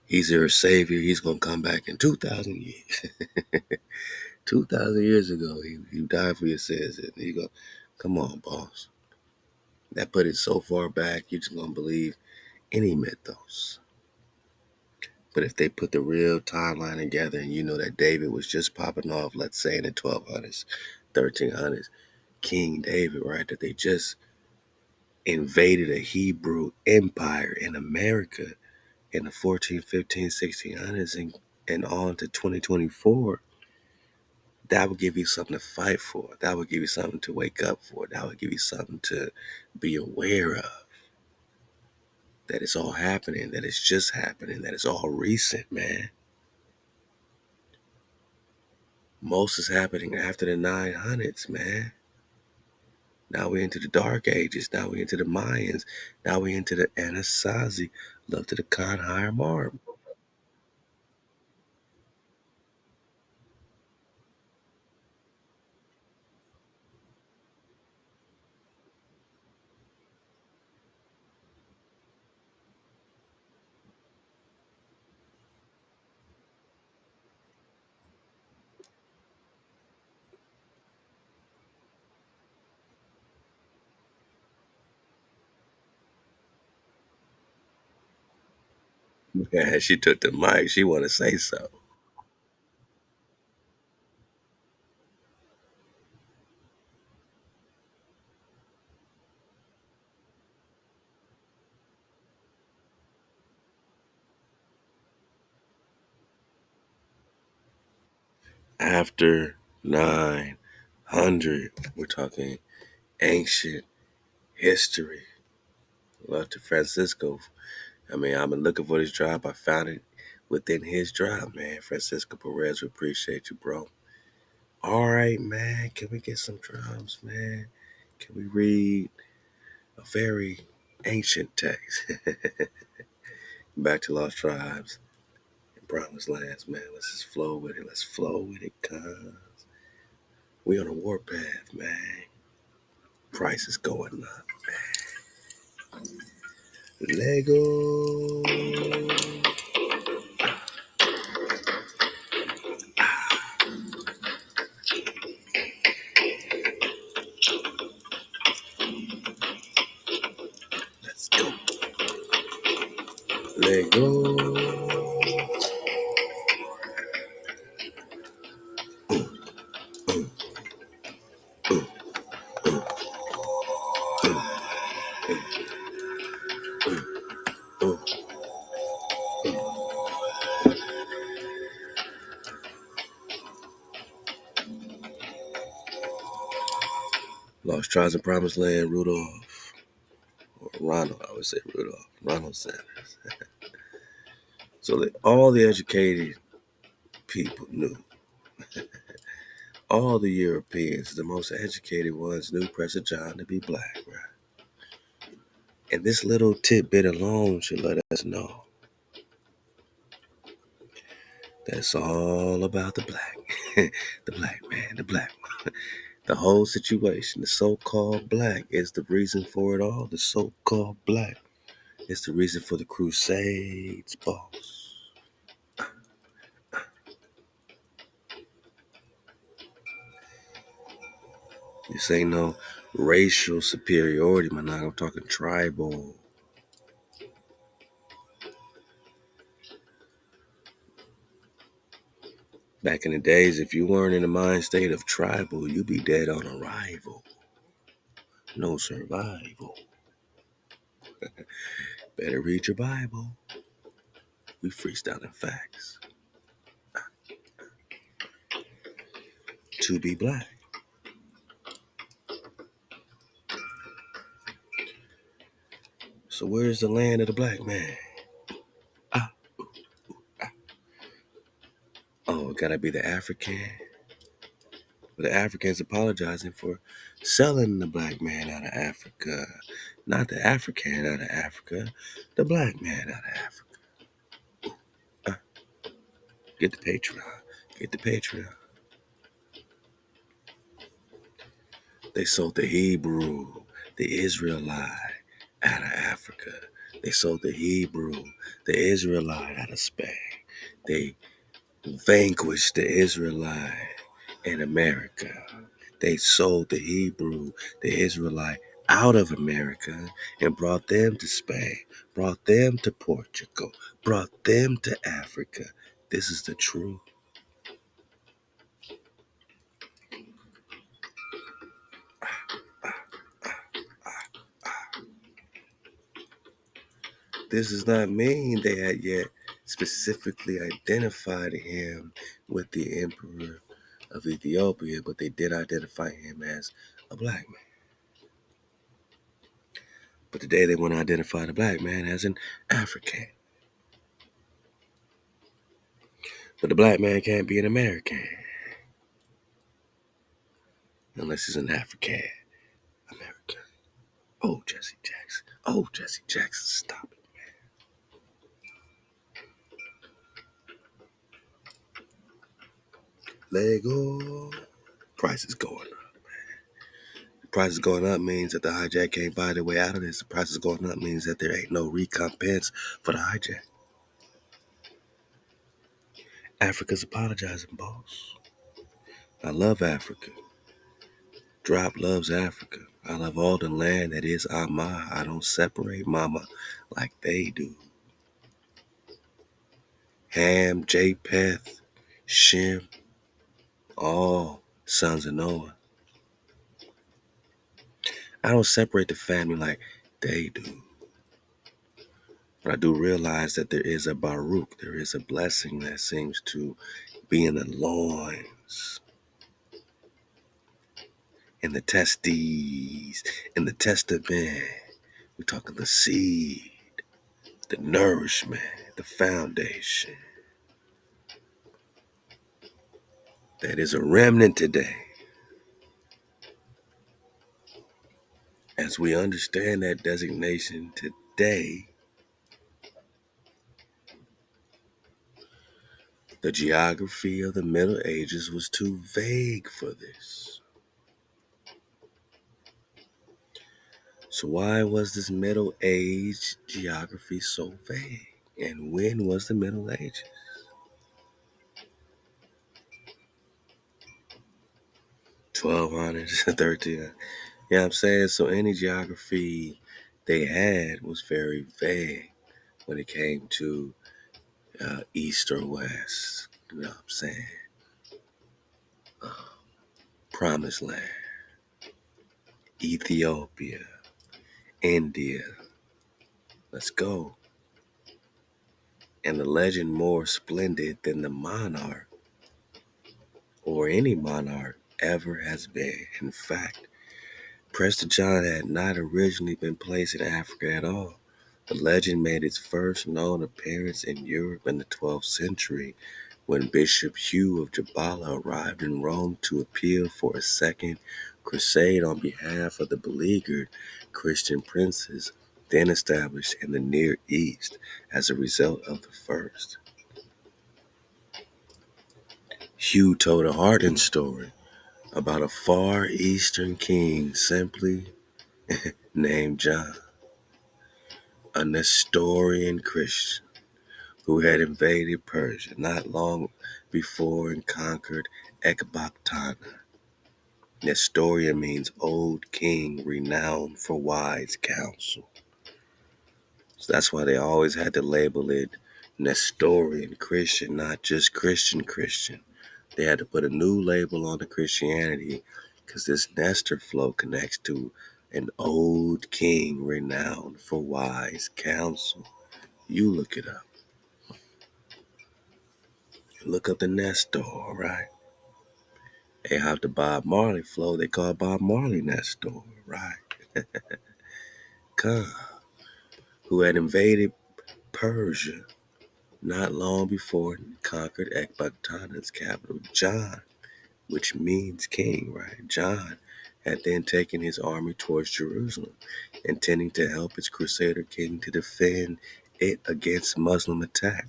he's your savior. He's going to come back in 2,000 years. 2,000 years ago, he died for your sins. And you go, come on, boss. That put it so far back, you're just going to believe any mythos. But if they put the real timeline together and you know that David was just popping off, let's say in the 1200s, 1300s, King David, right? That they just invaded a Hebrew empire in America in the 14, 15, 1600s and on to 2024, that would give you something to fight for. That would give you something to wake up for. That would give you something to be aware of. That it's all happening, that it's just happening, that it's all recent, man. Most is happening after the 900s, man. Now we're into the Dark Ages. Now we're into the Mayans. Now we're into the Anasazi. Love to the Khan Higher Marb. Yeah, she took the mic. She want to say so. After 900, we're talking ancient history. Love to Francisco. I mean, I've been looking for this drop. I found it within his drop, man. Francisco Perez, we appreciate you, bro. All right, man. Can we get some drums, man? Can we read a very ancient text? Back to Lost Tribes and Promised Lands, man. Let's just flow with it. Let's flow with it, cuz we on a warpath, man. Price is going up. Lego. Let's go. Lego. Lost Tribes and Promised Land, Rudolph. Or Ronald, I would say Rudolph. Ronald Sanders. So that all the educated people knew. All the Europeans, the most educated ones, knew Prester John to be black, right? And this little tidbit alone should let us know that it's all about the black. The black man, the black man. The whole situation, the so-called black is the reason for it all. The so-called black is the reason for the Crusades, boss. This ain't no racial superiority, man. I'm talking tribal. Back in the days, if you weren't in the mind state of tribal, you'd be dead on arrival. No survival. Better read your Bible. We freestyling facts. To be black. So where's the land of the black man? Ah, oh, it gotta be the African. But the Africans apologizing for selling the black man out of Africa. Not the African out of Africa, the black man out of Africa. Get the Patreon. Get the Patreon. They sold the Hebrew, the Israelite out of Africa. They sold the Hebrew, the Israelite out of Spain. They vanquished the Israelite in America. They sold the Hebrew, the Israelite out of America and brought them to Spain, brought them to Portugal, brought them to Africa. This is the truth. This does not mean they had yet specifically identified him with the emperor of Ethiopia, but they did identify him as a black man. But today they want to identify the black man as an African. But the black man can't be an American unless he's an African American. Oh, Jesse Jackson. Oh, Jesse Jackson, stop it. Lego. Price is going up. The price is going up means that the hijack can't buy their way out of this. The price is going up means that there ain't no recompense for the hijack. Africa's apologizing, boss. I love Africa. Drop loves Africa. I love all the land that is Ama. I don't separate mama like they do. Ham, Japheth, Shem, all sons of Noah. I don't separate the family like they do. But I do realize that there is a Baruch, there is a blessing that seems to be in the loins, in the testes, in the testament. We're talking the seed, the nourishment, the foundation. That is a remnant today. As we understand that designation today, the geography of the Middle Ages was too vague for this. So why was this Middle Age geography so vague? And when was the Middle Ages? 1200s, 1300s. Yeah, I'm saying, so any geography they had was very vague when it came to east or west. You know what I'm saying? Uh, Promised Land, Ethiopia, India. Let's go. And the legend more splendid than the monarch or any monarch ever has been. In fact, Prester John had not originally been placed in Africa at all. The legend made its first known appearance in Europe in the 12th century when Bishop Hugh of Jabala arrived in Rome to appeal for a second crusade on behalf of the beleaguered Christian princes then established in the Near East as a result of the first. Hugh told a hardened story about a far eastern king simply named John, a Nestorian Christian who had invaded Persia not long before and conquered Ecbatana. Nestorian means old king renowned for wise counsel. So that's why they always had to label it Nestorian Christian, not just Christian Christian. They had to put a new label on the Christianity because this Nestor flow connects to an old king renowned for wise counsel. You look it up. Look up the Nestor, right? They have the Bob Marley flow. They call Bob Marley Nestor, right? Khan, who had invaded Persia not long before and conquered Ecbatana's capital, John, which means king, right? John had then taken his army towards Jerusalem, intending to help his crusader king to defend it against Muslim attack,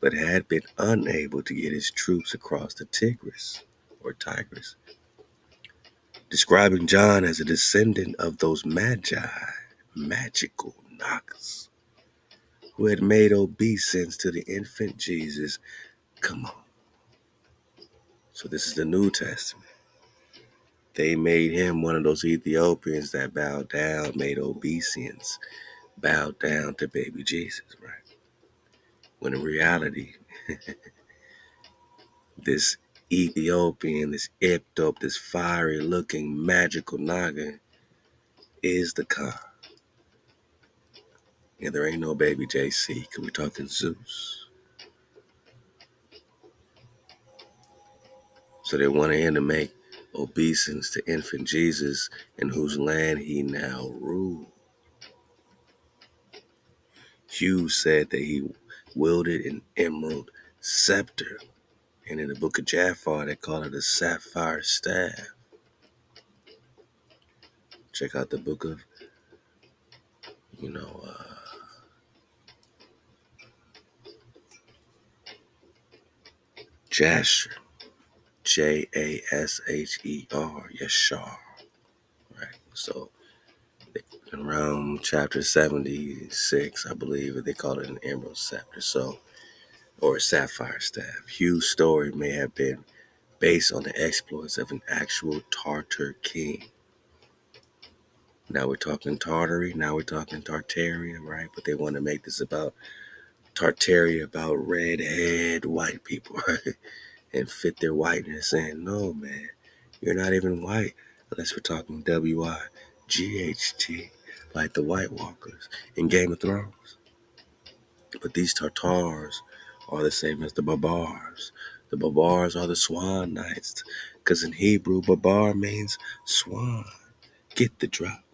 but had been unable to get his troops across the Tigris, describing John as a descendant of those magi, magical knockers, who had made obeisance to the infant Jesus. Come on. So this is the New Testament. They made him one of those Ethiopians that bowed down, made obeisance, bowed down to baby Jesus, right? When in reality, this Ethiopian, this Ethop, this fiery looking magical Naga is the Khan. And there ain't no baby JC, because we're talking Zeus. So they wanted him to make obeisance to infant Jesus, in whose land he now ruled. Hugh said that he wielded an emerald scepter, and in the book of Jafar, they call it a sapphire staff. Check out the book of, Jasher, Jasher, Yashar, right? So around chapter 76, I believe, they call it an emerald scepter, or a sapphire staff. Hugh's story may have been based on the exploits of an actual Tartar king. Now we're talking Tartary, now we're talking Tartaria, right? But they want to make this about Tartaria, about red-haired white people, right? And fit their whiteness. Saying, no, man, you're not even white unless we're talking WIGHT, like the White Walkers in Game of Thrones. But these Tatars are the same as the Barbars. The Barbars are the Swan Knights, because in Hebrew, Barbar means swan. Get the drop.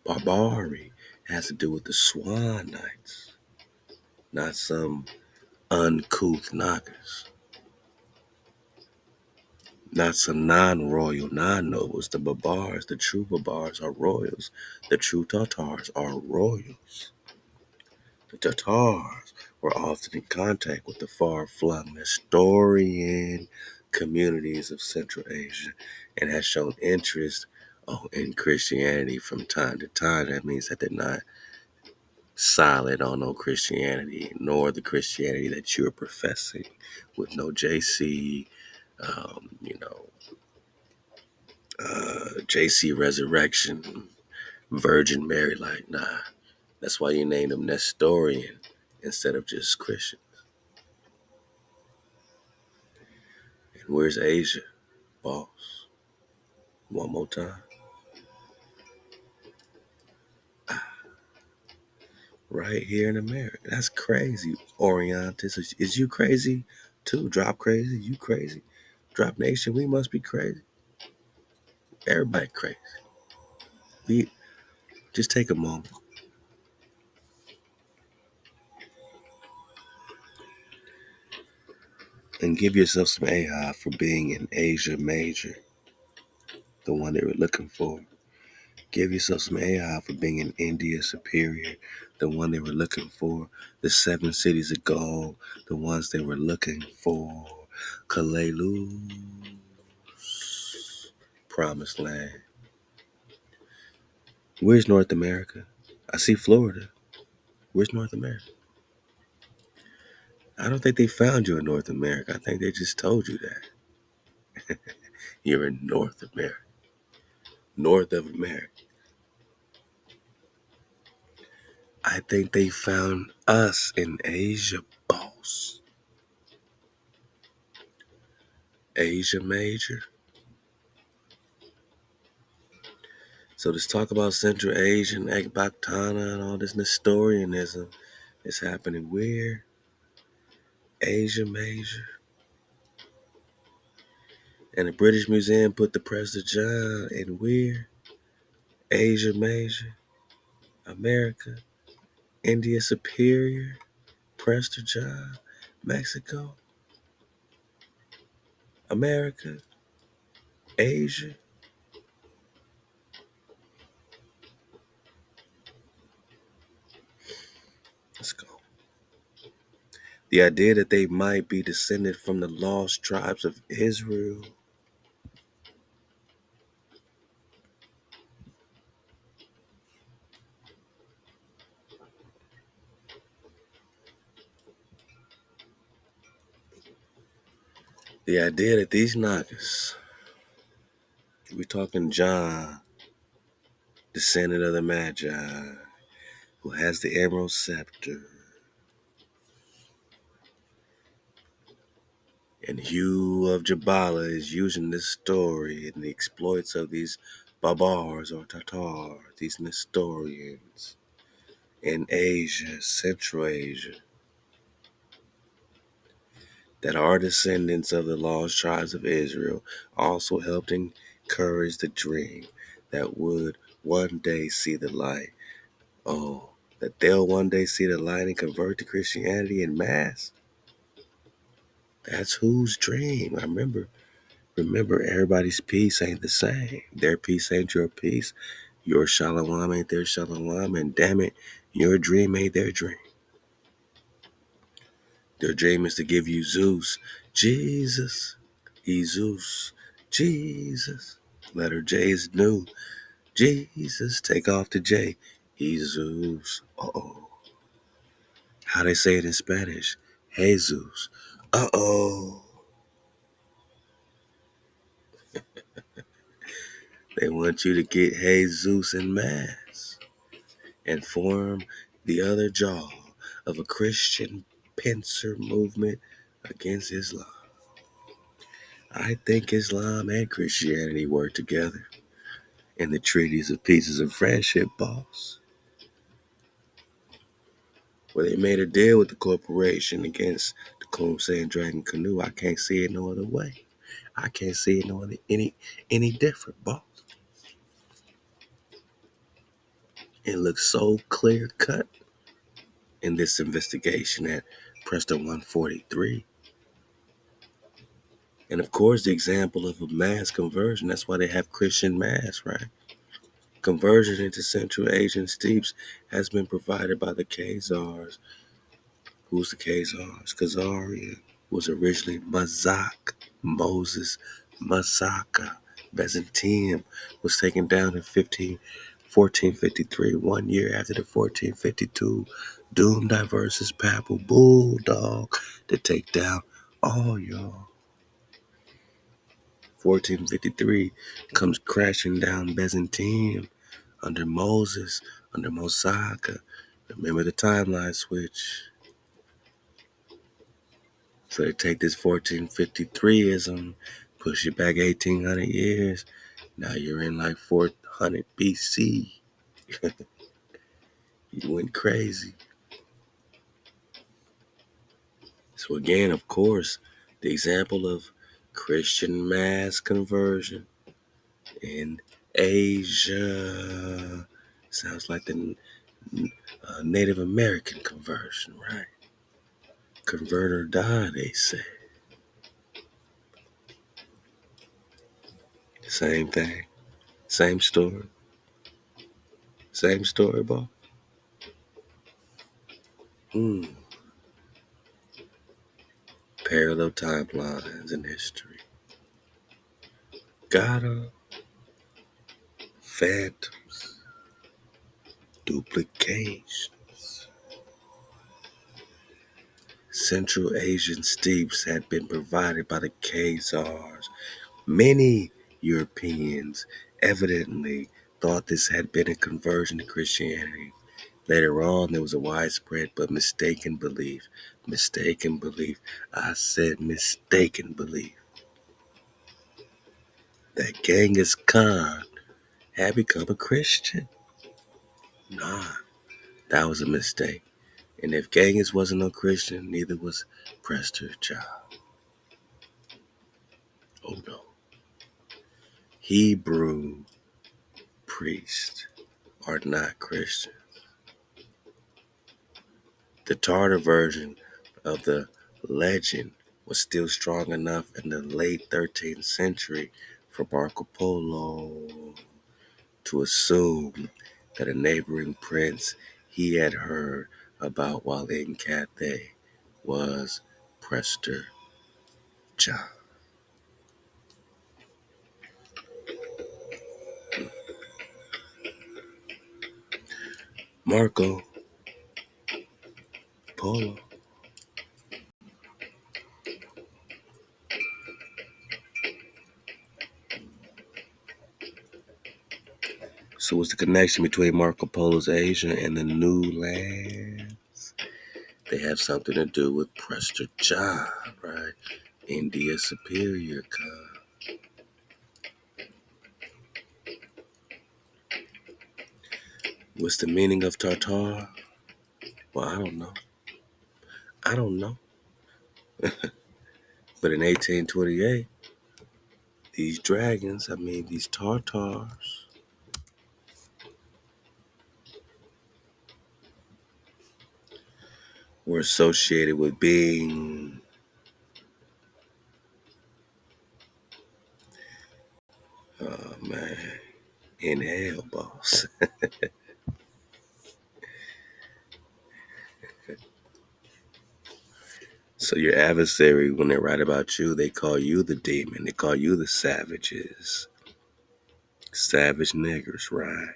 Barbari has to do with the Swan Knights, not some uncouth knockers, not some non-royal, non-nobles. The Barbars, the true Barbars are royals. The true Tatars are royals. The Tatars were often in contact with the far-flung Nestorian communities of Central Asia and had shown interest Oh, in Christianity from time to time, that means that they're not solid on no Christianity, nor the Christianity that you're professing with no JC, you know, JC Resurrection, Virgin Mary. Like, nah. That's why you named them Nestorian instead of just Christian. And where's Asia, boss? One more time. Right here in America. That's crazy. Oriental. Is you crazy too? Drop crazy? You crazy? Drop Nation, we must be crazy. Everybody crazy. We just take a moment and give yourself some AI for being in Asia Major, the one they were looking for. Give yourself some AI for being in India Superior, the one they were looking for. The 7 cities of gold, the ones they were looking for. Kalelu, Promised Land. Where's North America? I see Florida. Where's North America? I don't think they found you in North America. I think they just told you that. You're in North America. North of America. I think they found us in Asia, boss. Asia Major. So this talk about Central Asian, Ekbatana, and all this Nestorianism is happening where? Asia Major. And the British Museum put the Prester John in where? Asia Major. America. India Superior. Prester John. Mexico. America. Asia. Let's go. The idea that they might be descended from the lost tribes of Israel. The idea that these knockers, we're talking John, descendant of the Magi, who has the emerald scepter, and Hugh of Jabala is using this story and the exploits of these Babars or Tatars, these Nestorians in Asia, Central Asia, that are descendants of the lost tribes of Israel, also helped encourage the dream that would one day see the light. Oh, that they'll one day see the light and convert to Christianity in mass. That's whose dream. Remember, everybody's peace ain't the same. Their peace ain't your peace. Your shalom ain't their shalom. And damn it, your dream ain't their dream. Their dream is to give you Zeus, Jesus, Jesus, Jesus. Letter J is new. Jesus, take off the J. Jesus. Uh-oh. How they say it in Spanish? Jesus. Uh-oh. They want you to get Jesus in mass and form the other jaw of a Christian pincer movement against Islam. I think Islam and Christianity work together in the treaties of pieces of friendship, boss, where they made a deal with the corporation against the Kumse and Dragon Canoe. I can't see it no other way. I can't see it no other any different, boss. It looks so clear cut in this investigation at Prester 143. And of course, the example of a mass conversion, that's why they have Christian mass, right? Conversion into Central Asian steeps has been provided by the Khazars. Who's the Khazars? Khazaria was originally Mazak, Moses, Masaka. Byzantine was taken down in 1453, 1 year after the 1452 doomed diversus papal bulldog to take down all y'all. 1453 comes crashing down Byzantine under Moses, under Mosaka. Remember the timeline switch. So they take this 1453ism, push it back 1800 years. Now you're in like 400 BC. You went crazy. So again, of course, the example of Christian mass conversion in Asia sounds like the Native American conversion, right? Convert or die, they say. Same thing. Same story. Same story, boy. Parallel timelines in history. Gotta phantoms. Duplications. Central Asian steeps had been provided by the Khazars. Many Europeans evidently thought this had been a conversion to Christianity. Later on, there was a widespread but mistaken belief. Mistaken belief. I said mistaken belief. That Genghis Khan had become a Christian. Nah, that was a mistake. And if Genghis wasn't no Christian, neither was Prester John. Oh no. Hebrew priests are not Christian. The Tatar version of the legend was still strong enough in the late 13th century for Marco Polo to assume that a neighboring prince he had heard about while in Katai was Prester John. Marco Polo. So what's the connection between Marco Polo's Asia and the New Lands? They have something to do with Prester John, right? India Superior Khan. What's the meaning of Tatar? Well, I don't know. I don't know. But in 1828, these Tatars, were associated with being man, in hell, boss. So your adversary, when they write about you, they call you the demon. They call you the savages. Savage niggers, right?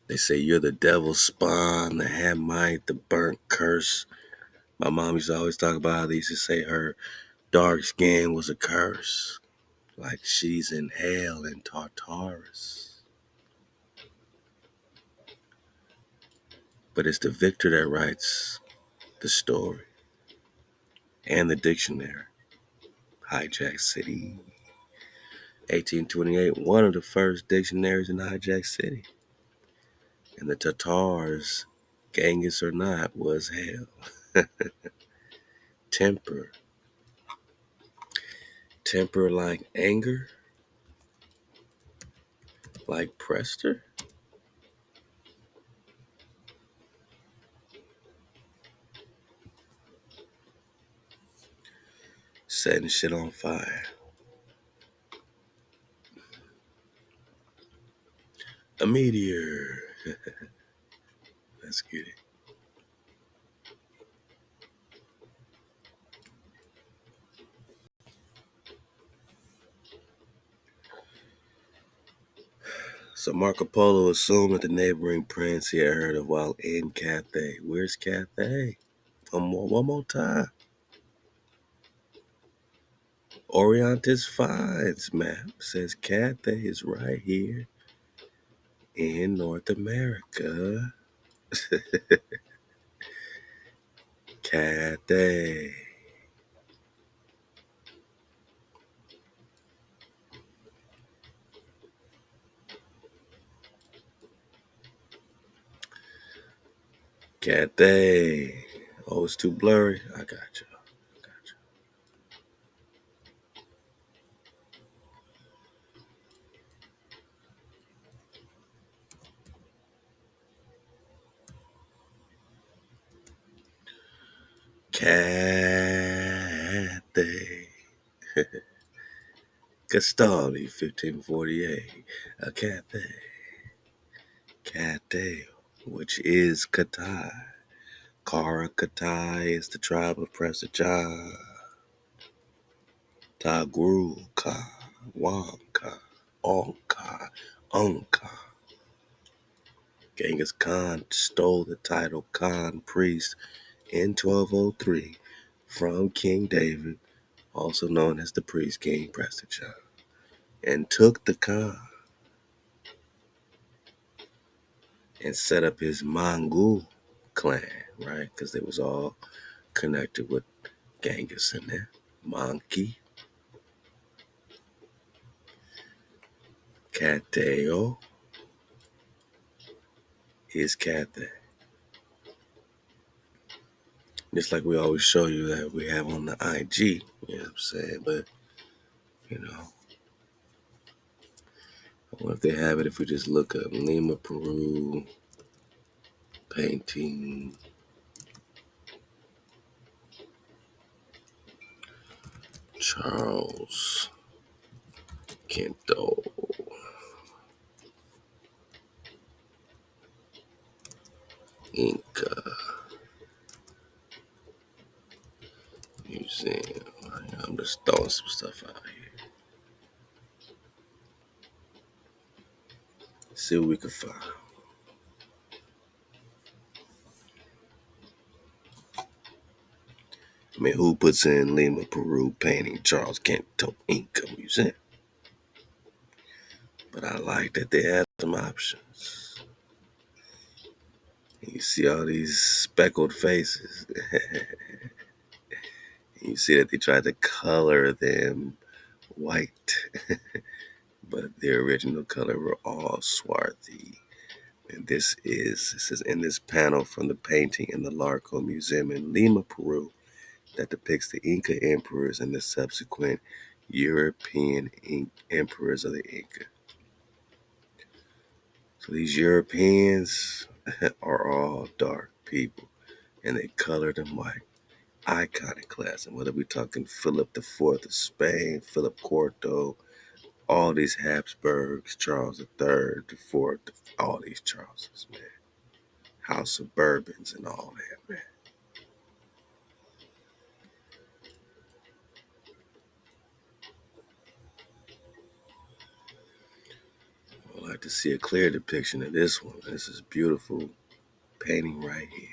They say you're the devil's spawn, the Hamite, the burnt curse. My mom used to always talk about how they used to say her dark skin was a curse. Like she's in hell in Tartarus. But it's the victor that writes the story and the dictionary. Hijack City. 1828, one of the first dictionaries in Hijack City. And the Tatars, Genghis or not, was hell. Temper. Temper like anger? Like Prester? Setting shit on fire. A meteor. Let's get it. So Marco Polo assumed that the neighboring prince he had heard of while in Cathay. Where's Cathay? One more time. Oriental's finds map says Cathay is right here in North America. Cathay. Cathay. Oh, it's too blurry. I got you. Cathay. Castali, 1548. A Cathay. Cathay, which is Katai. Katai is the tribe of Prester John. Tagru Ka, Wamka, Onka, Onka. Genghis Khan stole the title Khan priest in 1203 from King David, also known as the priest king Prester John, and took the Khan and set up his Mongol clan, right? Because they was all connected with Genghis in there. Monkey, Cateo is Cathay. Just like we always show you that we have on the IG, you know what I'm saying? But, you know, I wonder if they have it if we just look up Lima, Peru, painting, Charles Quinto, Inca Museum. I'm just throwing some stuff out here. See what we can find. I mean, who puts in Lima, Peru, painting Charles Quinto Inca Museum? But I like that they have some options. You see all these speckled faces. You see that they tried to color them white, but their original color were all swarthy. And this is in this panel from the painting in the Larco Museum in Lima, Peru, that depicts the Inca emperors and the subsequent European emperors of the Inca. So these Europeans are all dark people, and they colored them white. Iconoclasm, whether we're talking Philip the Fourth of Spain, Philip Quarto, all these Habsburgs, Charles the Third, the Fourth, all these Charleses, man. House of Bourbons and all that, man. I'd like to see a clear depiction of this one. This is beautiful painting right here.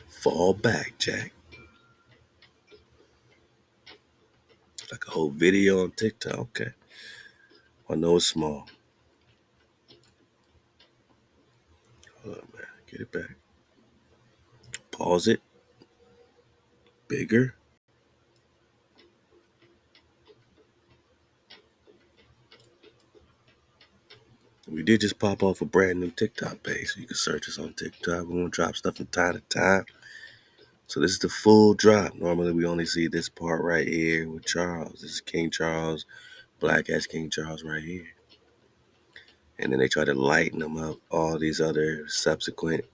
Fall back, Jack. Like a whole video on TikTok. Okay. I know it's small. Hold on, man. Get it back. Pause it. Bigger. We did just pop off a brand new TikTok page, so you can search us on TikTok. We want to drop stuff from time to time. So this is the full drop. Normally we only see this part right here with Charles. This is King Charles, black ass King Charles right here. And then they try to lighten them up. All these other subsequent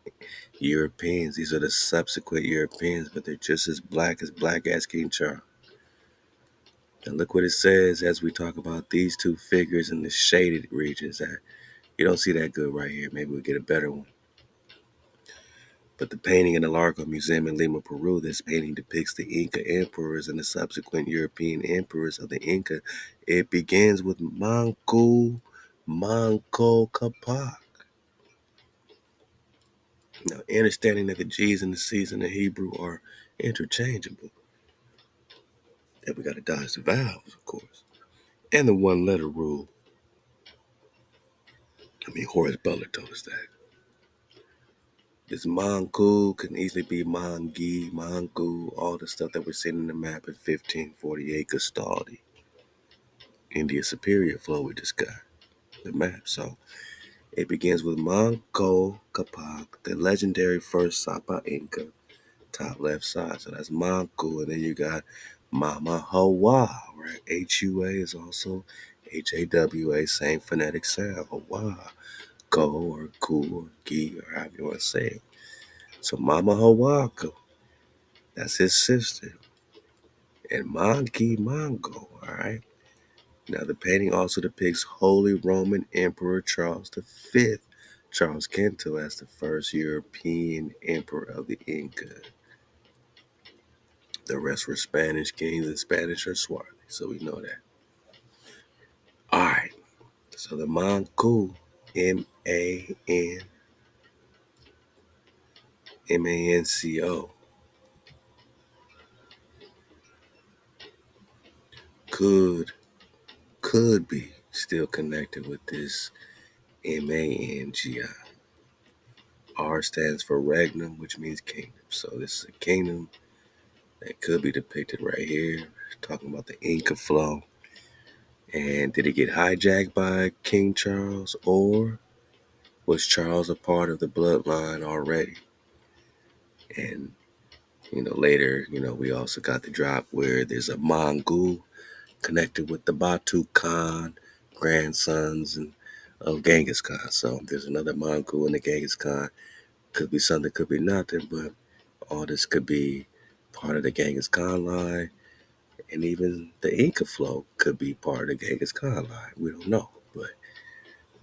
Europeans. These are the subsequent Europeans, but they're just as black ass King Charles. And look what it says as we talk about these two figures in the shaded regions. That you don't see that good right here. Maybe we'll get a better one. But the painting in the Largo Museum in Lima, Peru, this painting depicts the Inca emperors and the subsequent European emperors of the Inca. It begins with Manco Capac. Now, understanding that the G's and the C's in the Hebrew are interchangeable, and we got to dodge the vowels, of course, and the one-letter rule. Horace Butler told us that. This Manku can easily be Mangi, Mangu, all the stuff that we're seeing in the map at 1548 Gastaldi. India Superior flow we just got, the map. So it begins with Manco Capac, the legendary first Sapa Inca, top left side. So that's Manco, and then you got Mama HaWah, right? H-U-A is also H-A-W-A, same phonetic sound. HaWah, go or ku or gi or however you want to say it. So Mama HaWah, that's his sister, and Manki Mango, all right? Now, the painting also depicts Holy Roman Emperor Charles V, Charles Quinto, as the first European emperor of the Inca. The rest were Spanish kings and Spanish or Swarthy, so we know that. All right, so the Manco, M-A-N-C-O, could be still connected with this M-A-N-G-I. R stands for regnum, which means kingdom. So this is a kingdom that could be depicted right here, talking about the Inca flow. And did it get hijacked by King Charles, or was Charles a part of the bloodline already? And, later, we also got the drop where there's a Mongol connected with the Batu Khan grandsons of Genghis Khan. So there's another Mongol in the Genghis Khan. Could be something, could be nothing, but all this could be part of the Genghis Khan line. And even the Inca flow could be part of the Genghis Khan line. We don't know. But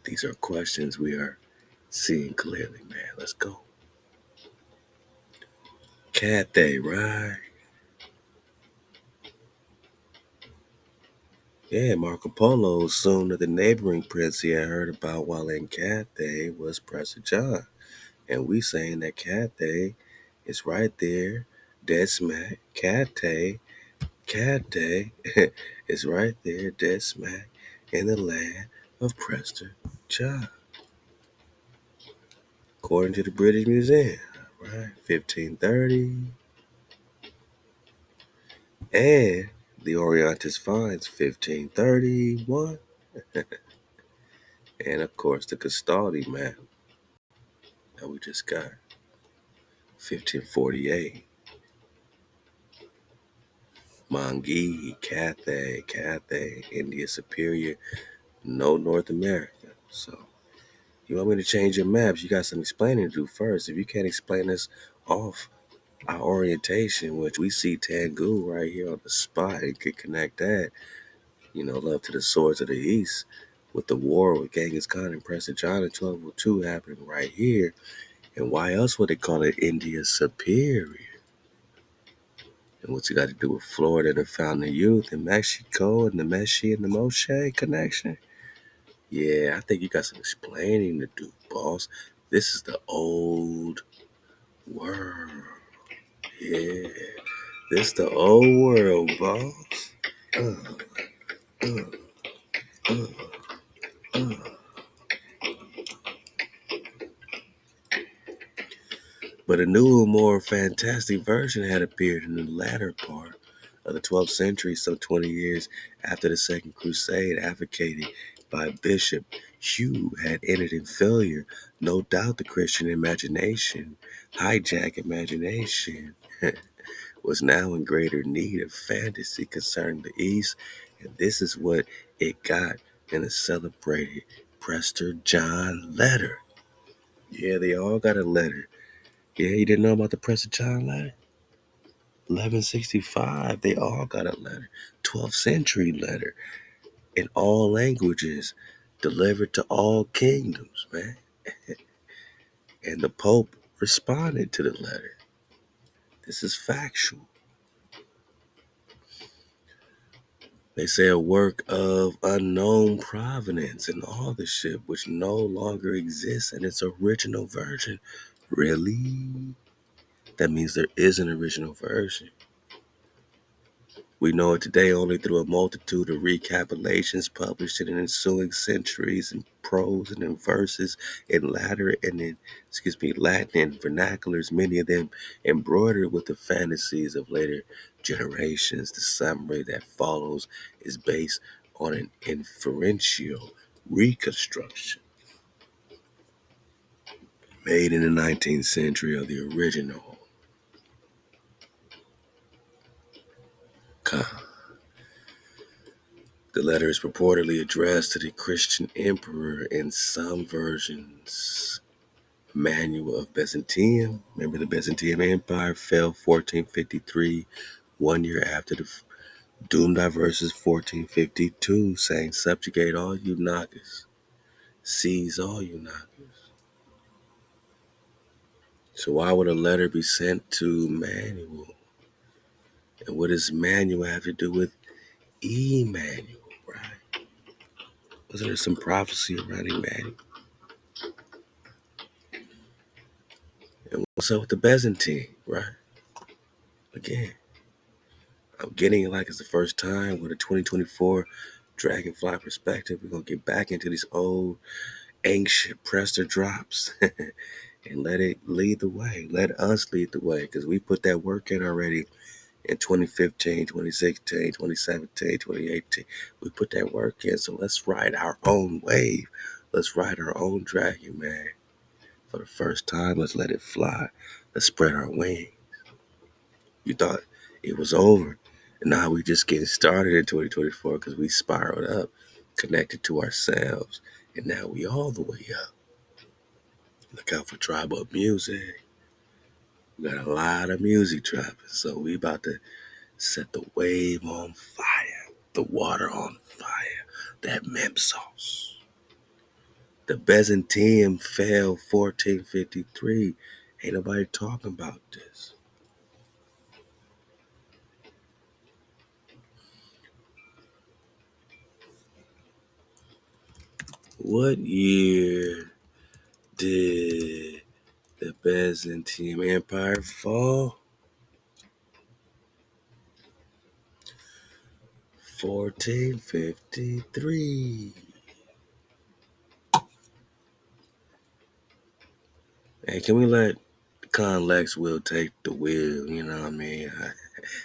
these are questions we are seeing clearly, man. Let's go. Katai, right? Yeah, Marco Polo assumed that the neighboring prince he had heard about while in Katai was Prester John. And we saying that Katai is right there, dead smack. Katai is right there, dead smack, in the land of Prester John. According to the British Museum, right? 1530. And the Oriental finds 1531. And of course, the Custody map that we just got, 1548. Mangi, Cathay, India Superior, no North America. So, you want me to change your maps? You got some explaining to do first. If you can't explain us off our orientation, which we see Tengu right here on the spot, and could connect that, love to the swords of the East, with the war with Genghis Khan and Prester John in 1202 happening right here. And why else would they call it India Superior? And what's it got to do with Florida and the Fountain of Youth and Mexico and the Meshi and the Moshe connection? Yeah, I think you got some explaining to do, boss. This is the old world. Yeah, this the old world, boss. Uh, uh, uh, uh. But a new, more fantastic version had appeared in the latter part of the 12th century, some 20 years after the Second Crusade, advocated by Bishop Hugh, had ended in failure. No doubt the Christian imagination, hijack imagination, was now in greater need of fantasy concerning the East, and this is what it got in a celebrated Prester John letter. Yeah, they all got a letter. Yeah, you didn't know about the Prester John letter? 1165, they all got a letter. 12th century letter in all languages, delivered to all kingdoms, man. And the Pope responded to the letter. This is factual. They say a work of unknown provenance and all the shit which no longer exists in its original version. Really? That means there is an original version. We know it today only through a multitude of recapitulations published in the ensuing centuries in prose and in verses in Latin and vernaculars, many of them embroidered with the fantasies of later generations. The summary that follows is based on an inferential reconstruction made in the 19th century of the original. The letter is purportedly addressed to the Christian emperor in some versions. Manual of Byzantium. Remember, the Byzantine Empire fell 1453, 1 year after the Doom Diverses 1452, saying, "Subjugate all you Nagas, seize all you Nagas." So why would a letter be sent to Manuel? And what does Manuel have to do with Emmanuel, right? Wasn't there some prophecy around Emmanuel? And what's up with the Byzantine, right? Again, I'm getting it like it's the first time with a 2024 Dragonfly perspective. We're going to get back into these old ancient Prester drops and let it lead the way. Let us lead the way, because we put that work in already in 2015, 2016, 2017, 2018. We put that work in, so let's ride our own wave. Let's ride our own dragon, man. For the first time, let's let it fly. Let's spread our wings. You thought it was over. And now we just getting started in 2024 because we spiraled up, connected to ourselves. And now we all the way up. Look out for tribal music. We got a lot of music dropping. So we about to set the wave on fire. The water on fire. That memsos. The Byzantine fell 1453. Ain't nobody talking about this. What year did the Byzantine Empire fall? 1453. Hey, can we let Con Lex Will take the wheel? You know what I mean?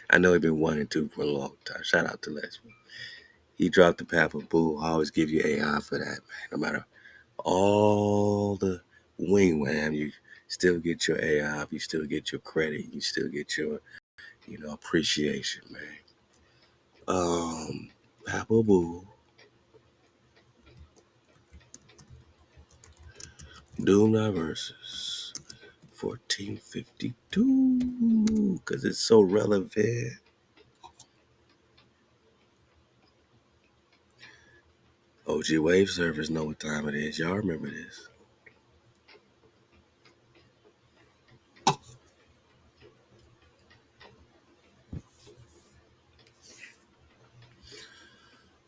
I know he's been wanting to for a long time. Shout out to Lex Will. He dropped the Papa Boo. I always give you AI for that, man. No matter all the wing wham, you still get your AI. You still get your credit. You still get your, appreciation, man. Papa Boo. Doom Versus 1452, because it's so relevant. OG Wave servers know what time it is. Y'all remember this.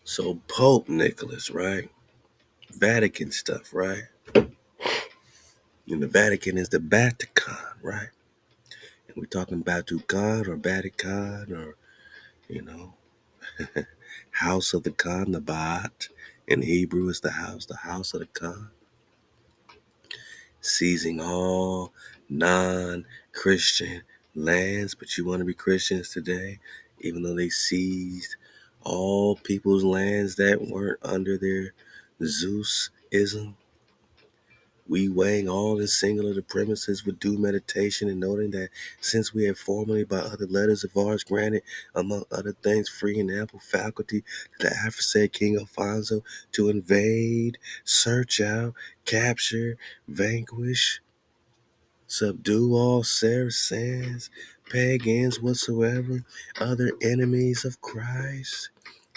So Pope Nicholas, right? Vatican stuff, right? And the Vatican is the Vatican, right? And we're talking Batukan or Vatican or, you know, House of the Khan, the Bat. In Hebrew is the house of the Khan. Seizing all non-Christian lands, but you want to be Christians today, even though they seized all people's lands that weren't under their Zeus-ism. We weighing all in singular the premises with due meditation and noting that since we have formerly by other letters of ours granted, among other things, free and ample faculty to the aforesaid King Alfonso to invade, search out, capture, vanquish, subdue all Saracens, pagans whatsoever, other enemies of Christ,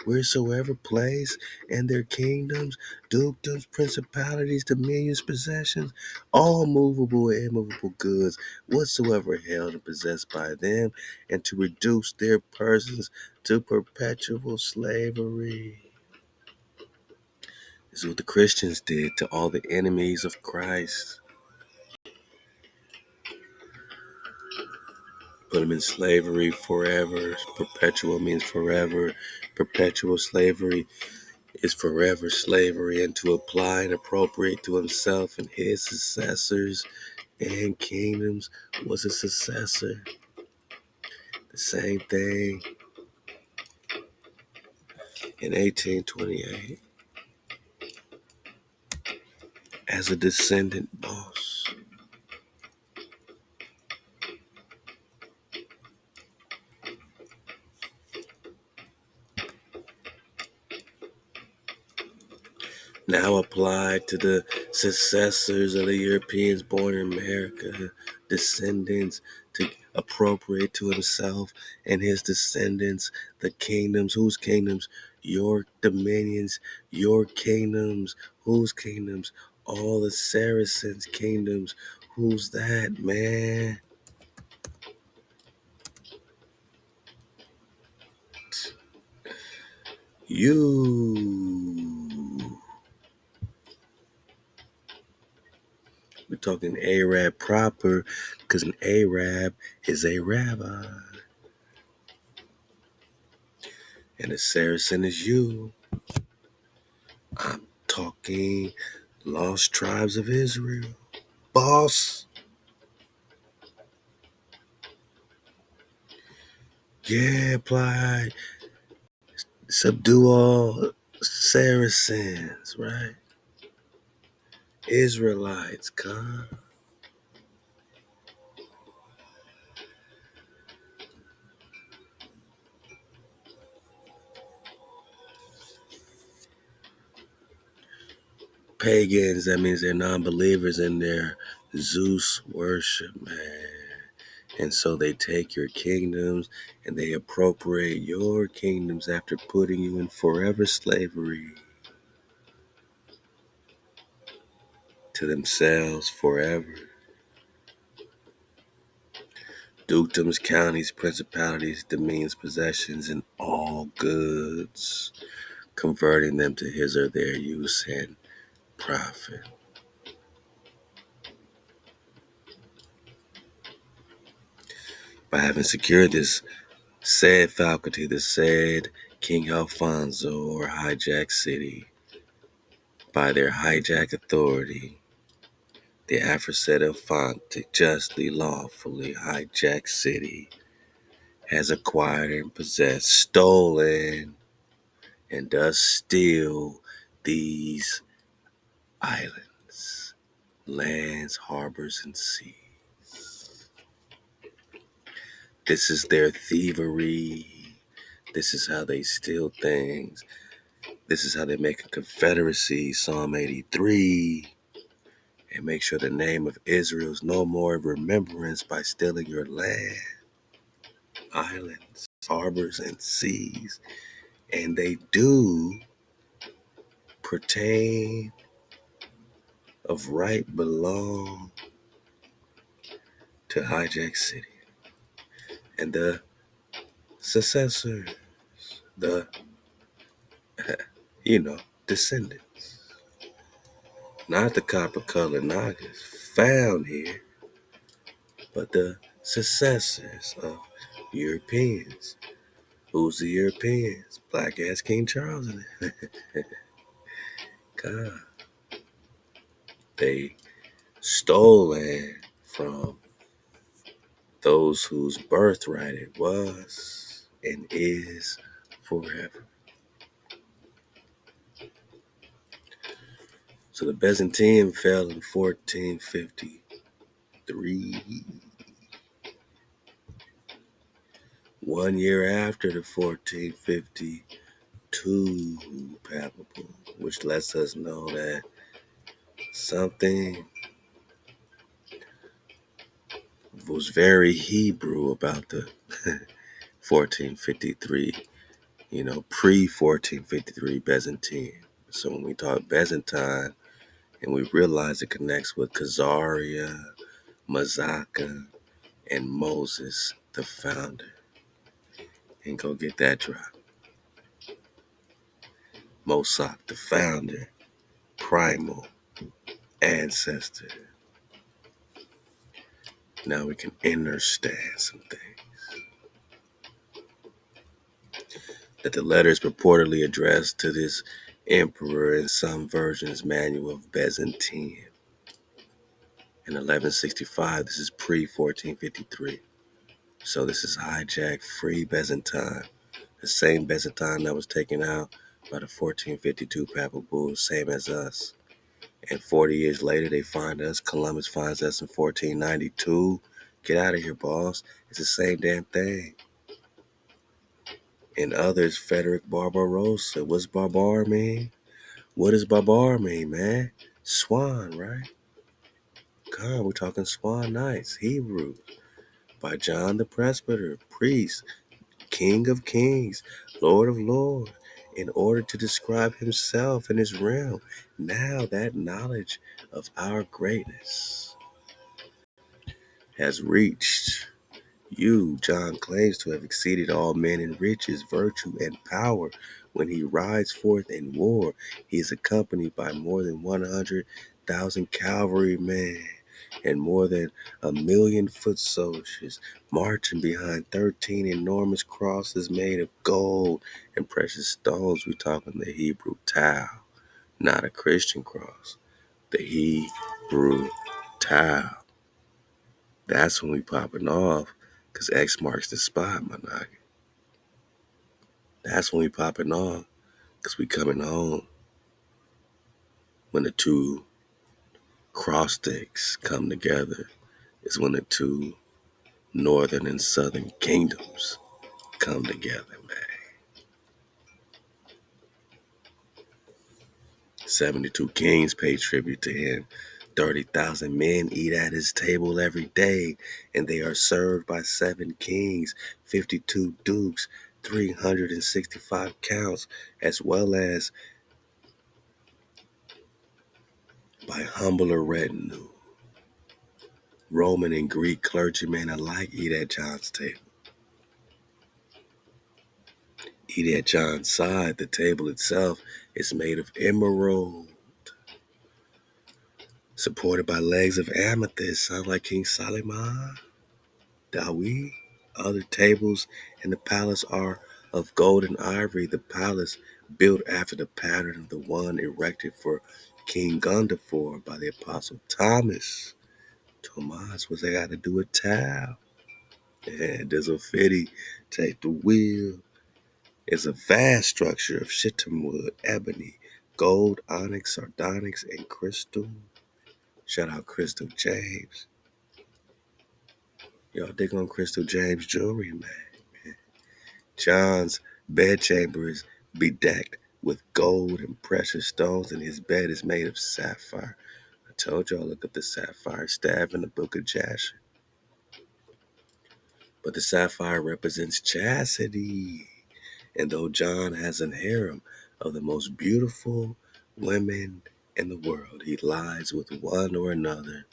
wheresoever place, and their kingdoms, dukedoms, principalities, dominions, possessions, all movable and immovable goods, whatsoever held and possessed by them, and to reduce their persons to perpetual slavery. This is what the Christians did to all the enemies of Christ. Put them in slavery forever. Perpetual means forever. Perpetual slavery is forever slavery, and to apply and appropriate to himself and his successors and kingdoms was a successor. The same thing in 1828 as a descendant boss. Now applied to the successors of the Europeans born in America, descendants, to appropriate to himself and his descendants the kingdoms. Whose kingdoms? Your dominions, your kingdoms. Whose kingdoms? All the Saracens' kingdoms. Who's that, man? You. We're talking Arab proper, because an Arab is a rabbi. And a Saracen is you. I'm talking lost tribes of Israel. Boss. Yeah, apply. Subdue all Saracens, right? Israelites, come. Pagans, that means they're non-believers in their Zeus worship, man. And so they take your kingdoms and they appropriate your kingdoms after putting you in forever slavery to themselves forever. Dukedoms, counties, principalities, dominions, possessions, and all goods, converting them to his or their use and profit. By having secured this said faculty, the said King Alfonso or hijack city, by their hijack authority, the aforesaid Infante justly, lawfully hijack city has acquired and possessed, stolen, and does steal these islands, lands, harbors, and seas. This is their thievery. This is how they steal things. This is how they make a confederacy, Psalm 83, and make sure the name of Israel is no more in remembrance by stealing your land, islands, harbors, and seas. And they do pertain of right belong to hijack city and the successors, the descendants, not the copper colored Nagas found here, but the successors of Europeans. Who's the Europeans? Black ass King Charles in it. God, they stole land from those whose birthright it was and is forever. So the Byzantine fell in 1453. 1 year after the 1452 palpable, which lets us know that something was very Hebrew about the 1453, pre-1453 Byzantine. So when we talk Byzantine and we realize it connects with Khazaria, Mazaka, and Moses, the founder. And go get that drop. Mosak, the founder, primal ancestor. Now we can understand some things. That the letter is purportedly addressed to this emperor in some versions manual of Byzantine. In 1165, this is pre-1453. So this is hijacked free Byzantine. The same Byzantine that was taken out by the 1452 Papal Bull, same as us. And 40 years later, they find us. Columbus finds us in 1492. Get out of here, boss. It's the same damn thing. And others, Frederick Barbarossa. What's Barbar mean? What does Barbar mean, man? Swan, right? God, we're talking Swan Nights, Hebrew, by John the Presbyter, priest, King of Kings, Lord of Lords, in order to describe himself and his realm. Now that knowledge of our greatness has reached you. John claims to have exceeded all men in riches, virtue, and power. When he rides forth in war, he is accompanied by more than 100,000 cavalrymen and more than 1,000,000 foot soldiers marching behind 13 enormous crosses made of gold and precious stones. We're talking the Hebrew Tau, not a Christian cross. The Hebrew Tau. That's when we popping off, because X marks the spot, my nigga. That's when we popping off, because we coming home. When the two cross sticks come together is when the two northern and southern kingdoms come together, man. 72 kings pay tribute to him. 30,000 men eat at his table every day, and they are served by 7 kings, 52 dukes, 365 counts, as well as by humbler retinue. Roman and Greek clergymen alike eat at John's table. Eat at John's side, the table itself is made of emerald, supported by legs of amethyst. Sound like King Solomon? Dawi. Other tables in the palace are of gold and ivory. The palace built after the pattern of the one erected for King Gundafor by the Apostle Thomas. Thomas, what's that got to do with Tau? And there's a fitty, take the wheel. It's a vast structure of shittim wood, ebony, gold, onyx, sardonyx, and crystal. Shout out Crystal James. Y'all dig on Crystal James jewelry, man. John's bedchamber is bedecked with gold and precious stones, and his bed is made of sapphire. I told y'all, look up the sapphire staff in the book of Jasher. But the sapphire represents chastity. And though John has an harem of the most beautiful women in the world, he lies with one or another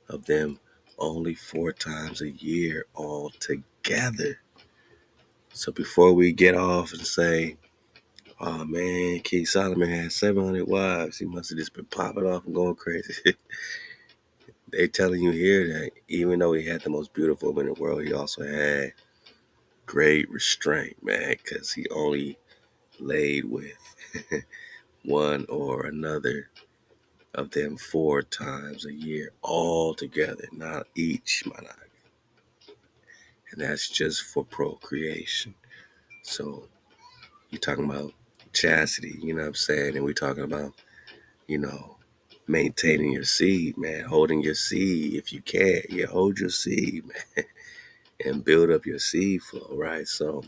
of them only 4 times a year altogether. So before we get off and say, oh man, King Solomon had 700 wives, he must have just been popping off and going crazy. They telling you here that even though he had the most beautiful woman in the world, he also had great restraint, man, because he only laid with one or another of them 4 times a year all together, not each, my life. And that's just for procreation. So you're talking about chastity, you know what I'm saying? And we're talking about, you know, maintaining your seed, man, holding your seed if you can. Yeah, hold your seed, man, and build up your seed flow, right? So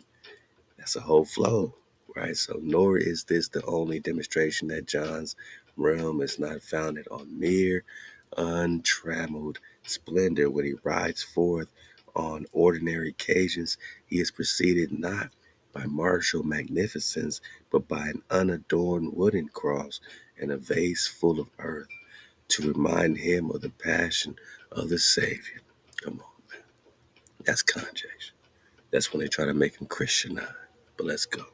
that's a whole flow, right? So nor is this the only demonstration that John's realm is not founded on mere untrammeled splendor. When he rides forth on ordinary occasions, he is preceded not by martial magnificence, but by an unadorned wooden cross and a vase full of earth to remind him of the passion of the Savior. Come on, man. That's conjecture. That's when they try to make him Christianized. But let's go.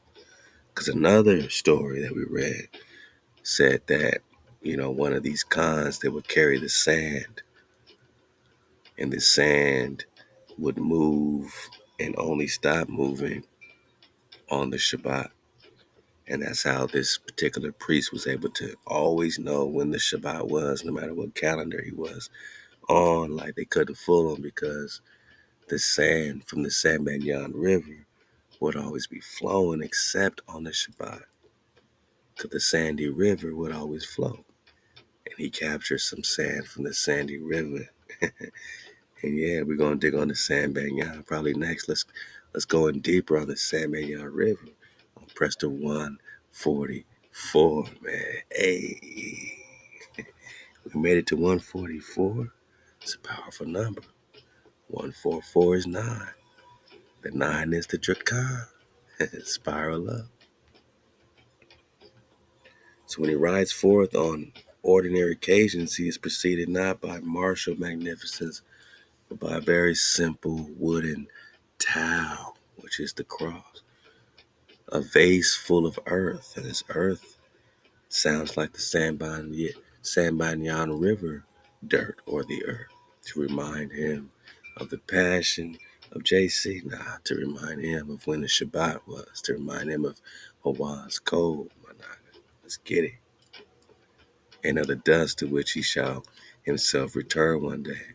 Because another story that we read said that, one of these cons, they would carry the sand, and the sand would move and only stop moving on the Shabbat. And that's how this particular priest was able to always know when the Shabbat was, no matter what calendar he was on. Like, they couldn't fool him because the sand from the San Benyon River would always be flowing except on the Shabbat, because the sandy river would always flow. And he captured some sand from the sandy river. And yeah, we're gonna dig on the San Benyon probably next. Let's go in deeper on the San Benyon River on Prester 144, man. Hey, we made it to 144. It's a powerful number. 144 is 9. The 9 is the Drakan. Spiral up. So when he rides forth on ordinary occasions, he is preceded not by martial magnificence, but by a very simple wooden towel, which is the cross. A vase full of earth, and this earth sounds like the San Banyan River dirt, or the earth, to remind him of the passion of JC, to remind him of when the Shabbat was, to remind him of HaWah's code, my nigga. Let's get it. And of the dust to which he shall himself return one day.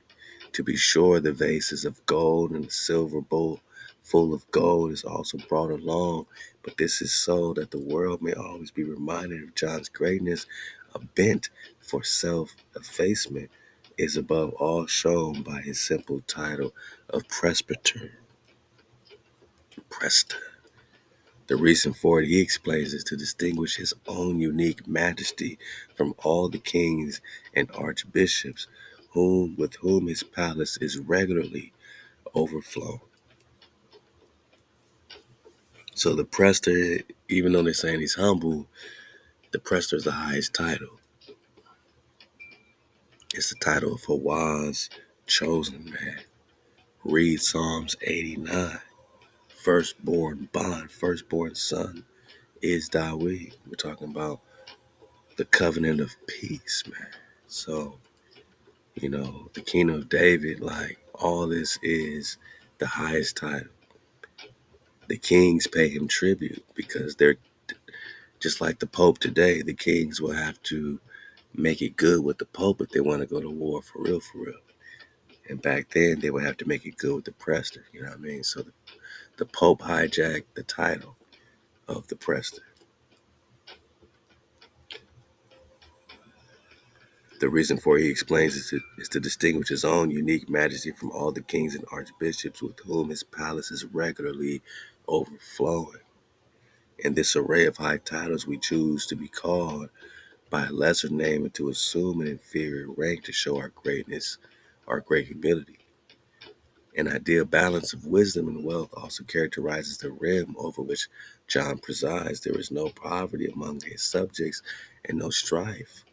To be sure, the vase is of gold, and the silver bowl full of gold is also brought along. But this is so that the world may always be reminded of John's greatness. A bent for self-effacement is above all shown by his simple title of presbyter. Prester. The reason for it, he explains, is to distinguish his own unique majesty from all the kings and archbishops with whom his palace is regularly overflown. So the Prester, even though they're saying he's humble, the Prester is the highest title. It's the title of HaWah's chosen man. Read Psalms 89. Firstborn bond, firstborn son is Dawid. We're talking about the covenant of peace, man. So, the kingdom of David, like, all this is the highest title. The kings pay him tribute because they're just like the Pope today. The kings will have to make it good with the Pope if they want to go to war for real, for real. And back then, they would have to make it good with the Prester, you know what I mean? So the Pope hijacked the title of the Prester. The reason for it, he explains, is to distinguish his own unique majesty from all the kings and archbishops with whom his palace is regularly overflowing. In this array of high titles, we choose to be called by a lesser name and to assume an inferior rank to show our greatness, our great humility. An ideal balance of wisdom and wealth also characterizes the realm over which John presides. There is no poverty among his subjects and no strife.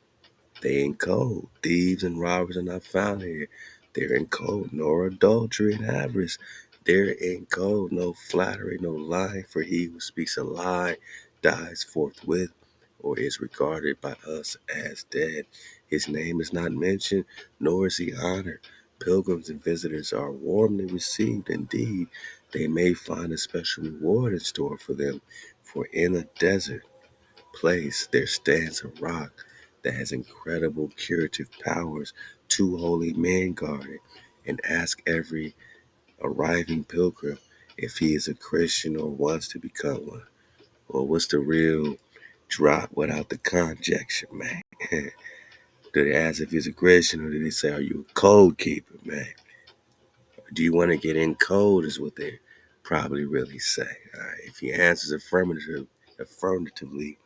They in code. Thieves and robbers are not found here. They're in code. Nor adultery and avarice. They're in code. No flattery, no lying. For he who speaks a lie dies forthwith, or is regarded by us as dead. His name is not mentioned, nor is he honored. Pilgrims and visitors are warmly received. Indeed, they may find a special reward in store for them. For in a desert place there stands a rock that has incredible curative powers. Two holy men guard it and ask every arriving pilgrim if he is a Christian or wants to become one. Well, what's the real drop without the conjecture, man? Do they ask if he's a Christian, or do they say, are you a code keeper, man? Do you want to get in code, is what they probably really say. All right. If he answers affirmatively,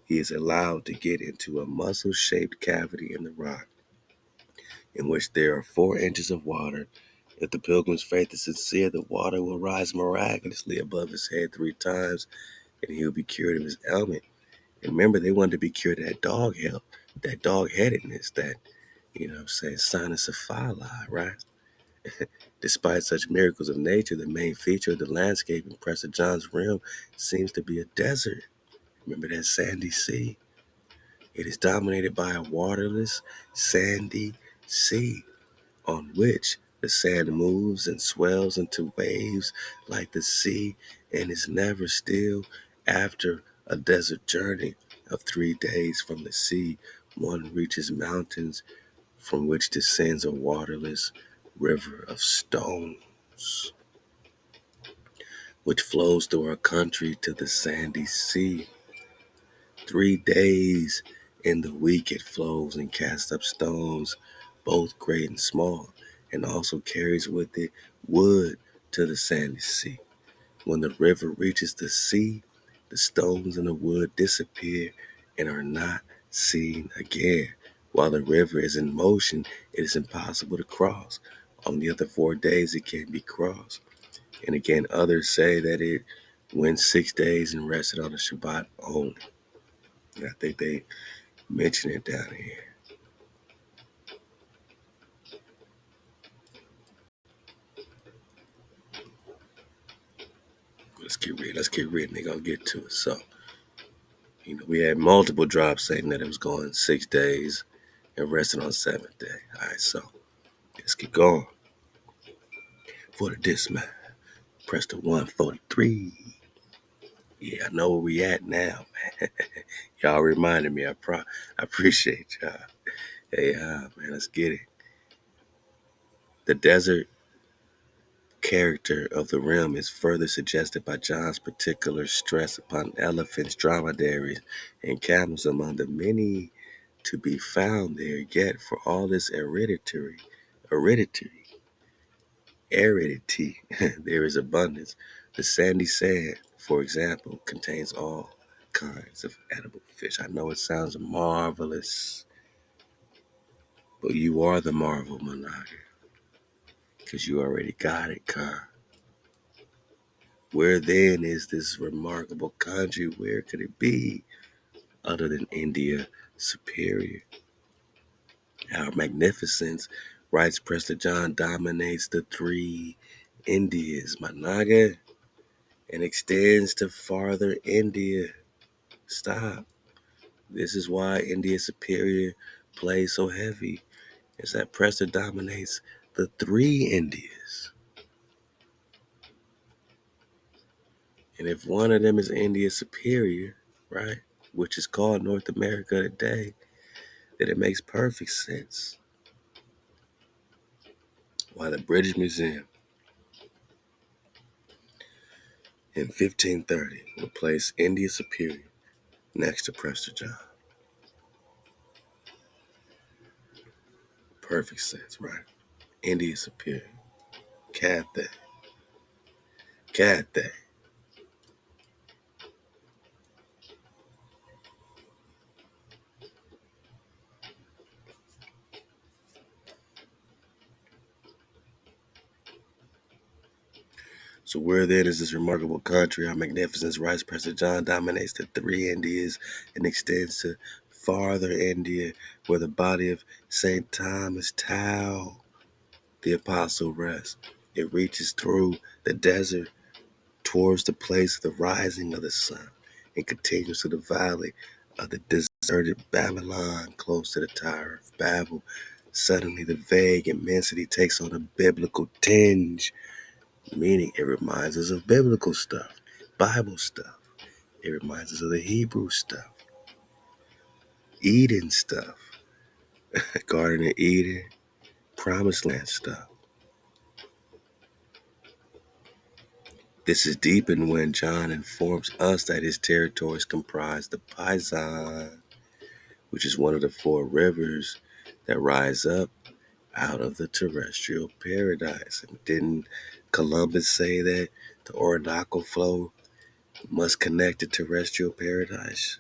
he is allowed to get into a mussel-shaped cavity in the rock. in which there are 4 inches of water. If the pilgrim's faith is sincere, the water will rise miraculously above his head 3 times, and he'll be cured of his ailment. And remember, they wanted to be cured of that that dog-headedness, that, sinus of phyli, right? Despite such miracles of nature, the main feature of the landscape in Prester John's realm seems to be a desert. Remember that sandy sea? It is dominated by a waterless, sandy sea on which the sand moves and swells into waves like the sea and is never still. After a desert journey of 3 days from the sea, one reaches mountains from which descends a waterless river of stones, which flows through our country to the sandy sea. 3 days in the week it flows and casts up stones, both great and small, and also carries with it wood to the sandy sea. When the river reaches the sea, the stones and the wood disappear and are not seen again. While the river is in motion, it is impossible to cross. On the other 4 days, it can be crossed. And again, others say that it went 6 days and rested on the Shabbat only. And I think they mention it down here. Let's get ready. Let's get ready. They're gonna get to it. So, we had multiple drops saying that it was going 6 days and resting on the 7th day. All right, so let's get going. For the dismount, press the 143. Yeah, I know where we at now, man. Y'all reminded me. I appreciate y'all. Hey, man, let's get it. The desert character of the realm is further suggested by John's particular stress upon elephants, dromedaries, and camels among the many to be found there. Yet, for all this aridity, there is abundance. The sandy sand, for example, contains all kinds of edible fish. I know it sounds marvelous, but you are the marvel, Managa, because you already got it, Khan. Where then is this remarkable country? Where could it be other than India superior? Our magnificence, writes Prester John, dominates the 3 Indias, Managa, and extends to farther India. Stop. This is why India superior plays so heavy, is that Prester dominates the 3 Indias. And if one of them is India superior, right, which is called North America today, then it makes perfect sense why the British Museum in 1530 would place India superior next to Prester John. Perfect sense, right? India superior. Katai. Katai. So where then is this remarkable country? Our magnificence, writes Prester John, dominates the 3 Indias and extends to farther India, where the body of St. Thomas Tau, the apostle, rests. It reaches through the desert towards the place of the rising of the sun and continues to the valley of the deserted Babylon, close to the Tower of Babel. Suddenly, the vague immensity takes on a biblical tinge, meaning it reminds us of biblical stuff, Bible stuff. It reminds us of the Hebrew stuff, Eden stuff, Garden of Eden, Promised Land stuff. This is deepened when John informs us that his territories comprise the Pison, which is one of the 4 rivers that rise up out of the terrestrial paradise. And didn't Columbus say that the Orinoco flow must connect to terrestrial paradise?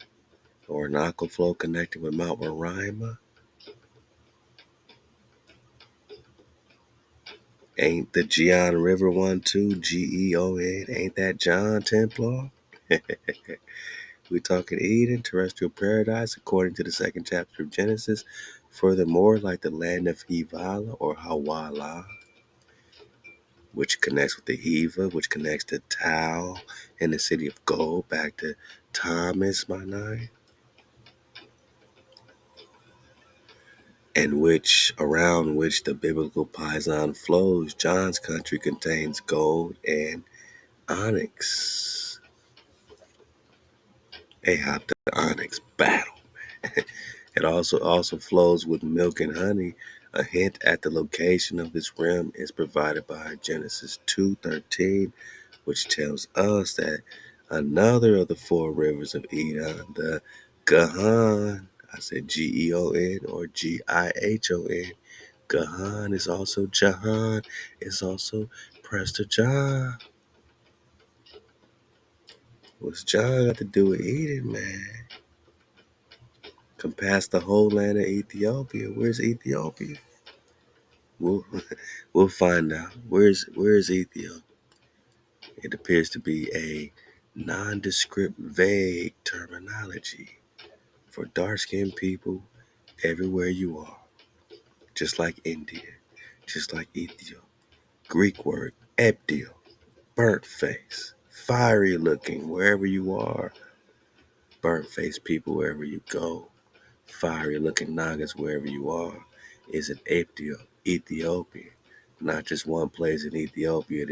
The Orinoco flow connected with Mount Roraima? Ain't the Geon River one too? Geon. Ain't that John Templar? We talking Eden, terrestrial paradise, according to the second chapter of Genesis. Furthermore, like the land of Hivala or Hawala, which connects with the Hiva, which connects to Tau and the city of gold, back to Thomas, my nine, and which around which the biblical Pison flows. John's country contains gold and onyx. Ahab the onyx battle. It also flows with milk and honey. A hint at the location of this rim is provided by Genesis 2:13, which tells us that another of the four rivers of Edom, the Gahan, I said Geon or Gihon, Gahan is also Jahan, is also Prester John. What's John got to do with Eden, man? Compass the whole land of Ethiopia. Where's Ethiopia? We'll, we'll find out. Where's Ethiopia? It appears to be a nondescript, vague terminology for dark-skinned people everywhere you are. Just like India, just like Ethiopia. Greek word, ebdio, burnt face, fiery looking wherever you are. Burnt face people wherever you go. Fiery looking Nagas wherever you are is an Ethiopian. Not just one place in Ethiopia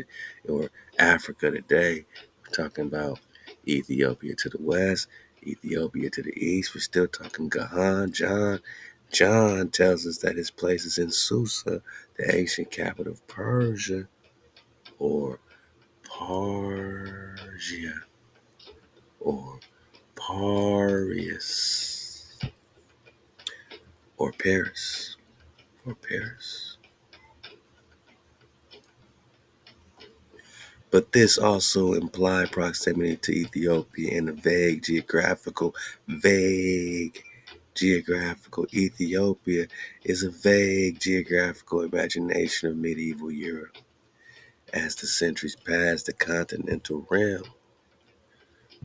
or Africa today. We're talking about Ethiopia to the west, Ethiopia to the east. We're still talking Gahan, John. John tells us that his place is in Susa, the ancient capital of Persia, or Parsia, or Parius, or Paris. Or Paris. But this also implied proximity to Ethiopia in a vague geographical Ethiopia is a vague geographical imagination of medieval Europe. As the centuries passed, the continental rim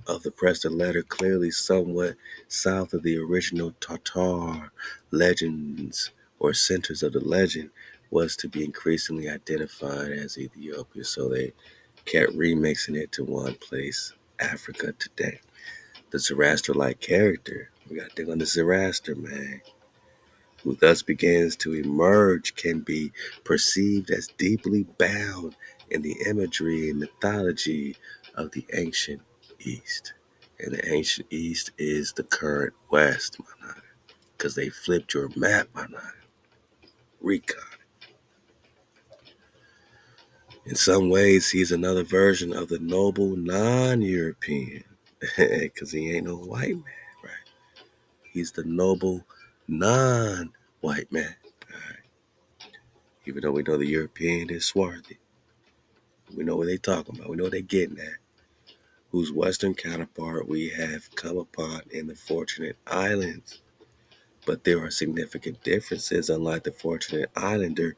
of the Prester letter clearly somewhat south of the original Tatar legends or centers of the legend was to be increasingly identified as Ethiopia. So they kept remixing it to one place, Africa today. The Zoroaster-like character, we got to think on the Zoroaster, man, who thus begins to emerge, can be perceived as deeply bound in the imagery and mythology of the ancient East. And the ancient East is the current West, my nigga, because they flipped your map, my nigga. Recon. In some ways, he's another version of the noble non-European, because he ain't no white man, right? He's the noble non-white man, right? Even though we know the European is swarthy. We know what they talking about. We know what they getting at. Whose Western counterpart we have come upon in the Fortunate Islands. But there are significant differences. Unlike the Fortunate Islander,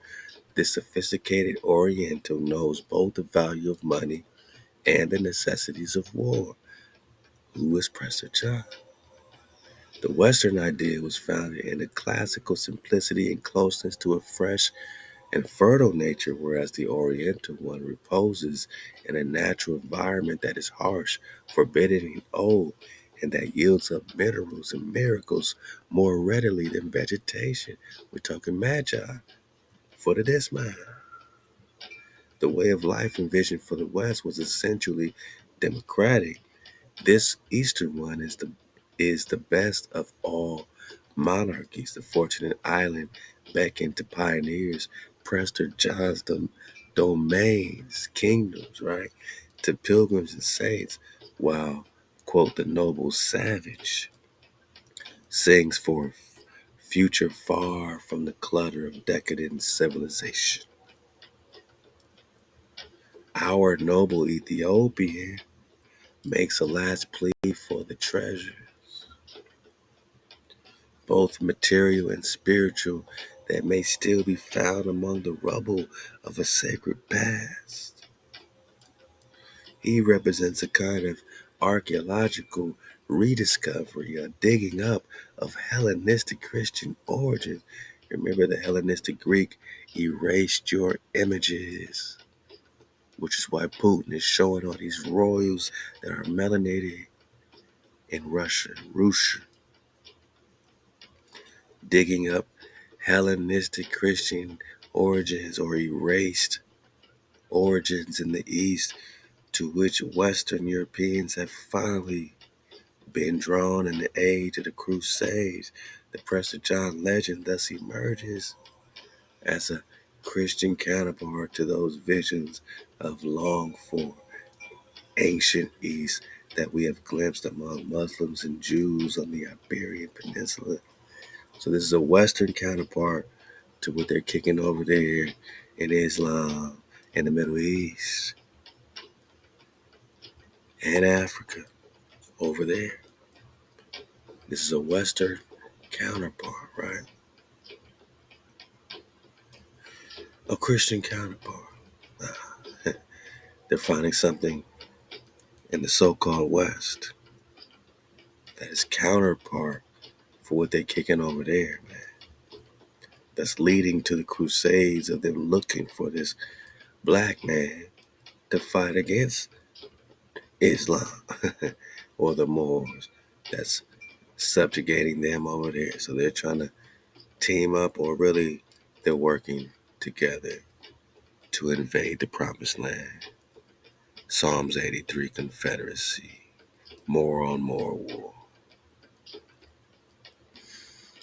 this sophisticated Oriental knows both the value of money and the necessities of war. Who is Prester John? The Western idea was founded in the classical simplicity and closeness to a fresh and fertile nature, whereas the Oriental one reposes in a natural environment that is harsh, forbidding, and old, and that yields up minerals and miracles more readily than vegetation. We're talking magi for the this man. The way of life envisioned for the West was essentially democratic. This Eastern one is the best of all monarchies. The Fortunate Island beckoned to pioneers, Prester John's domains, kingdoms, right, to pilgrims and saints, while, quote, the noble savage sings for a future far from the clutter of decadent civilization. Our noble Ethiopian makes a last plea for the treasure, both material and spiritual, that may still be found among the rubble of a sacred past. He represents a kind of archaeological rediscovery, a digging up of Hellenistic Christian origins. Remember, the Hellenistic Greek erased your images, which is why Putin is showing all these royals that are melanated in Russia, digging up Hellenistic Christian origins or erased origins in the East, to which Western Europeans have finally been drawn in the age of the Crusades. The Prester John legend thus emerges as a Christian counterpart to those visions of longed for ancient East that we have glimpsed among Muslims and Jews on the Iberian Peninsula. So this is a Western counterpart to what they're kicking over there in Islam and the Middle East and Africa over there. This is a Western counterpart, right? A Christian counterpart. They're finding something in the so-called West that is counterpart for what they're kicking over there, man. That's leading to the crusades of them looking for this black man to fight against Islam or the Moors that's subjugating them over there. So they're trying to team up, or really they're working together to invade the promised land. Psalms 83, Confederacy, more on more war.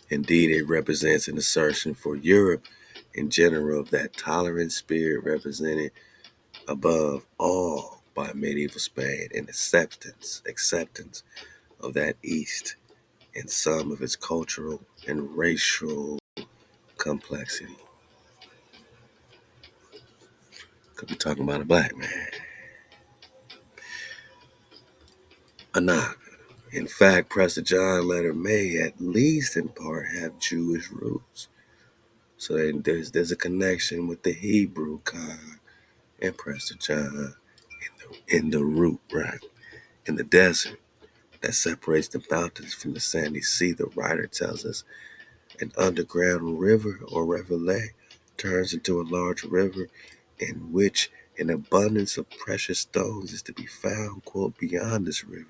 Indeed, it represents an assertion for Europe in general of that tolerant spirit represented above all by medieval Spain and acceptance of that East and some of its cultural and racial complexity. Could be talking about a black man. Anak. In fact, Prester John letter may, at least in part, have Jewish roots. So there's a connection with the Hebrew Khan and Prester John in the root, right? In the desert that separates the mountains from the sandy sea, the writer tells us an underground river or rivulet turns into a large river in which an abundance of precious stones is to be found, quote, beyond this river.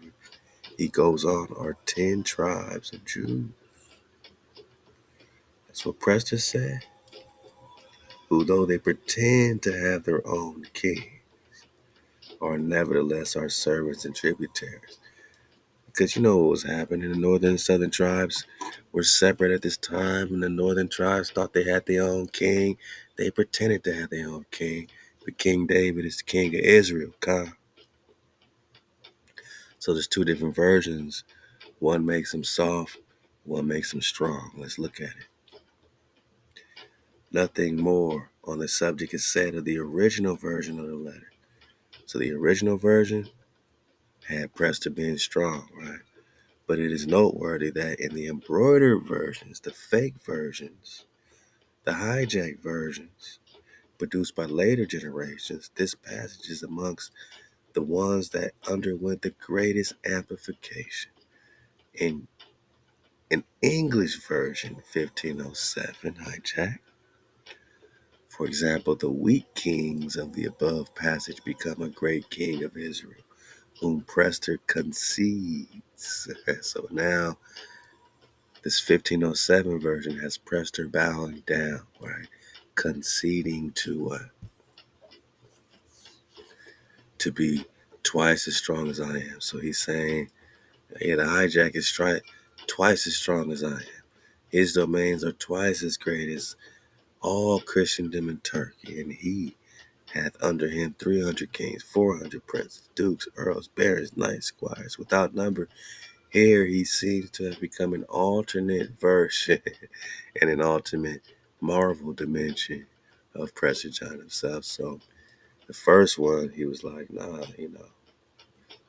He goes on, are 10 tribes of Jews. That's what Prester said. Who, though they pretend to have their own king, are nevertheless our servants and tributaries. Because you know what was happening. The northern and southern tribes were separate at this time, and the northern tribes thought they had their own king. They pretended to have their own king. But King David is the king of Israel, Khan. So there's two different versions. One makes him soft, one makes him strong. Let's look at it. Nothing more on the subject is said of the original version of the letter. So the original version had Prester being strong, right? But it is noteworthy that in the embroidered versions, the fake versions, the hijacked versions, produced by later generations, this passage is amongst the ones that underwent the greatest amplification. In an English version, 1507, hijacked, for example, the weak kings of the above passage become a great king of Israel, whom Prester concedes. So now this 1507 version has Prester bowing down, right? Conceding to be twice as strong as I am. So he's saying, yeah, the hijack is twice as strong as I am. His domains are twice as great as all Christendom in Turkey, and he hath under him 300 kings, 400 princes, dukes, earls, barons, knights, squires, without number. Here he seems to have become an alternate version and an ultimate marvel dimension of Prester John himself. So the first one, he was like, nah,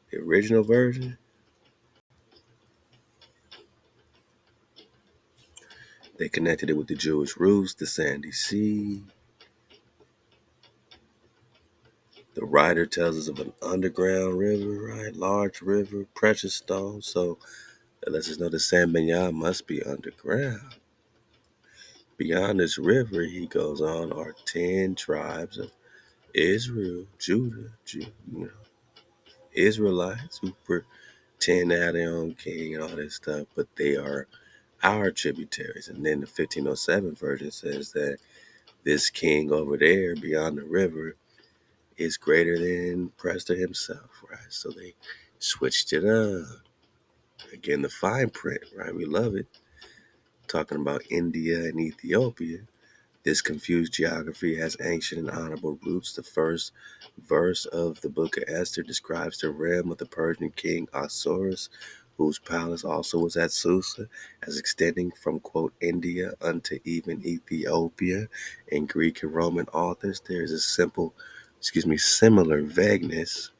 the original version, They connected it with the Jewish roots, the sandy sea. The writer tells us of an underground river, right? Large river, precious stones. So that lets us know the Sambayan must be underground. Beyond this river, he goes on, are 10 tribes of Israel, Judah, Israelites who pretend to have their own king and all this stuff, but they are our tributaries. And then the 1507 version says that this king over there beyond the river is greater than Prester himself, right? So they switched it up. Again, the fine print, right? We love it. Talking about India and Ethiopia. This confused geography has ancient and honorable roots. The first verse of the book of Esther describes the realm of the Persian king Osiris, whose palace also was at Susa, as extending from, quote, India unto even Ethiopia. In Greek and Roman authors, there is a similar vagueness.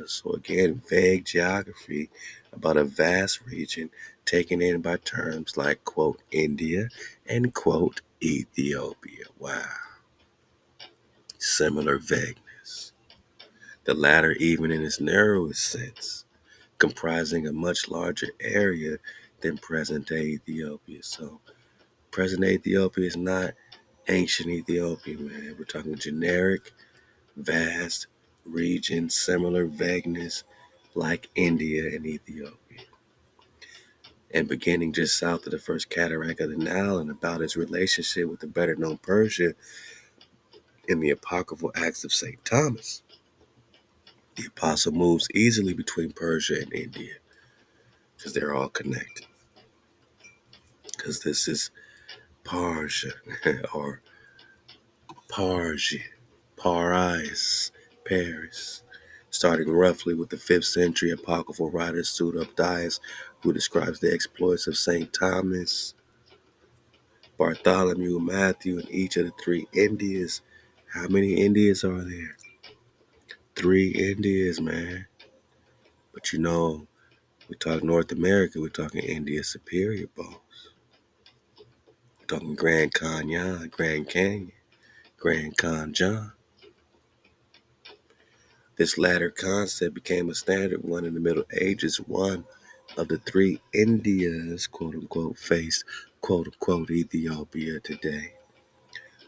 So again, vague geography about a vast region taken in by terms like, quote, India and, quote, Ethiopia. Wow. Similar vagueness. The latter even in its narrowest sense, comprising a much larger area than present-day Ethiopia. So present-day Ethiopia is not ancient Ethiopia, man. We're talking generic, vast region, similar vagueness like India and Ethiopia. And beginning just south of the first cataract of the Nile and about its relationship with the better known Persia in the apocryphal Acts of St. Thomas. The apostle moves easily between Persia and India because they're all connected. Because this is Parsia or Parsia, Paris, starting roughly with the 5th century apocryphal writer Pseudo-Dias, who describes the exploits of St. Thomas, Bartholomew, Matthew, and each of the 3 Indias. How many Indias are there? 3 Indias, man. But we talk North America, we're talking India Superior, boss. We're talking Grand Canyon, Grand Canyon, Grand Canyon. This latter concept became a standard one in the Middle Ages. One of the 3 Indias, quote unquote, faced, quote unquote, Ethiopia today.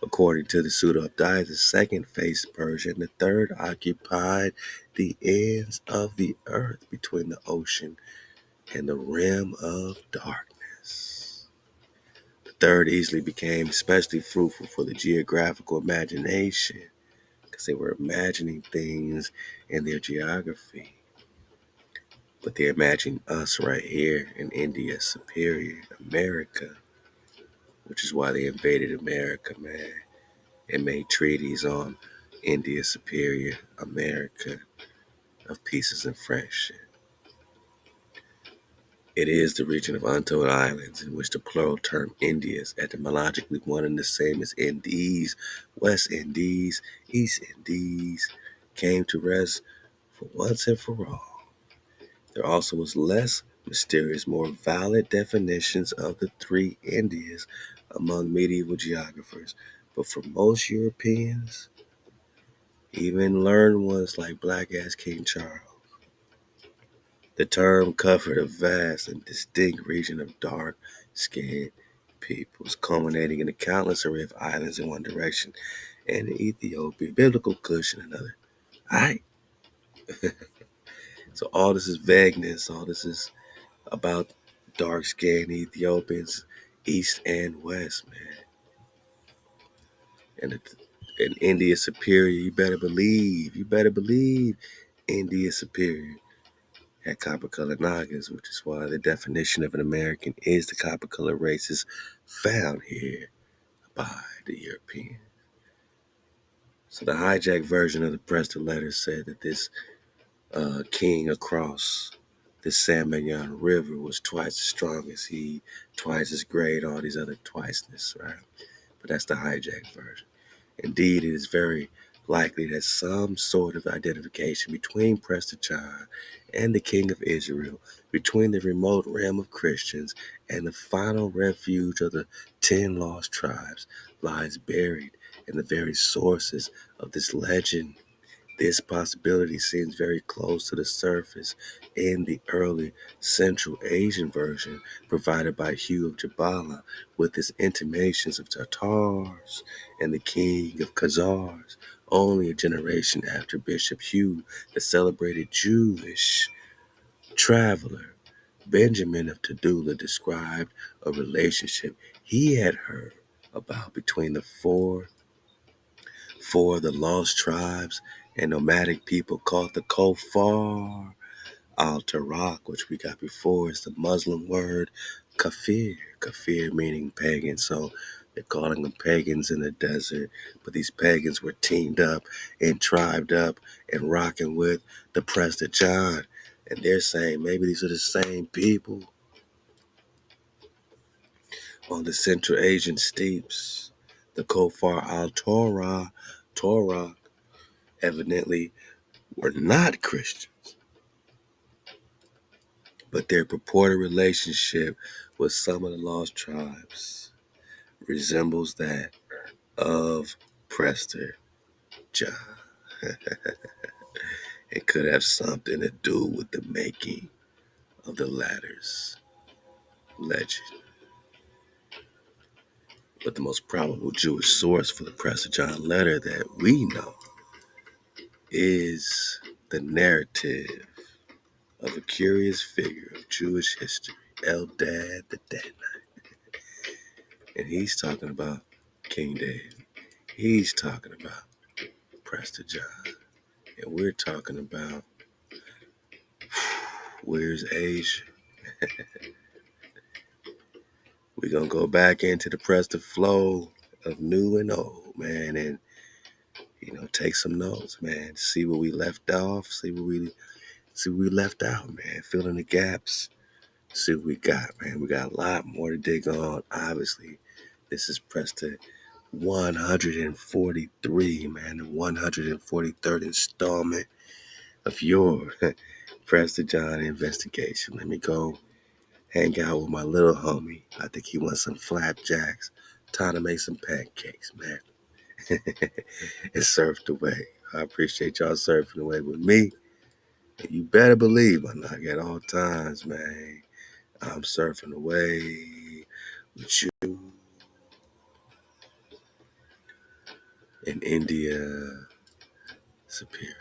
According to the Pseudo-Dias, the second faced Persia, and the third occupied the ends of the earth between the ocean and the rim of darkness. The third easily became especially fruitful for the geographical imagination because they were imagining things in their geography. But they imagined us right here in India Superior, America, which is why they invaded America, man, and made treaties on India Superior, America, of peace and friendship. It is the region of untold islands in which the plural term India is etymologically one and the same as Indies, West Indies, East Indies, came to rest for once and for all. There also was less mysterious, more valid definitions of the 3 Indias among medieval geographers. But for most Europeans, even learned ones like Black-ass King Charles, the term covered a vast and distinct region of dark-skinned peoples, culminating in a countless array of islands in one direction, and in Ethiopia, biblical Kush in another. All right. So all this is vagueness. All this is about dark-skinned Ethiopians, east and west, man. And in India Superior, you better believe India Superior had copper-colored Nagas, which is why the definition of an American is the copper-colored races found here by the European. So the hijacked version of the Prester letter said that this king across the Sambayan River was twice as strong as he, twice as great, all these other twiceness, right? But that's the hijacked version. Indeed, it is very Likely that some sort of identification between Prester John and the King of Israel, between the remote realm of Christians and the final refuge of the 10 lost tribes, lies buried in the very sources of this legend. This possibility seems very close to the surface in the early Central Asian version provided by Hugh of Jabala, with its intimations of Tatars and the king of Khazars, only a generation after Bishop Hugh, the celebrated Jewish traveler. Benjamin of Tudela described a relationship he had heard about between the four of the lost tribes and nomadic people called the Kofar. Al-Tarak, which we got before, is the Muslim word kafir. Kafir meaning pagan. So they're calling them pagans in the desert. But these pagans were teamed up and tribed up and rocking with the Prester John. And they're saying maybe these are the same people on the Central Asian steppes. The Kofar Torah evidently were not Christian, but their purported relationship with some of the lost tribes resembles that of Prester John. It could have something to do with the making of the latter's legend. But the most probable Jewish source for the Prester John letter that we know is the narrative of a curious figure of Jewish history, Eldad the Danite. And he's talking about King David. He's talking about Prester John. And we're talking about where's Asia? We're going to go back into the Prester flow of new and old, man, and, take some notes, man. See where we left off, see where we left out, man. Fill in the gaps, see what we got, man. We got a lot more to dig on. Obviously, this is Prester 143, man, the 143rd installment of your Prester John investigation. Let me go hang out with my little homie. I think he wants some flapjacks. Time to make some pancakes, man. And surfed away. I appreciate y'all surfing away with me. And you better believe I'm not at all times, man. I'm surfing away with you in India Superior.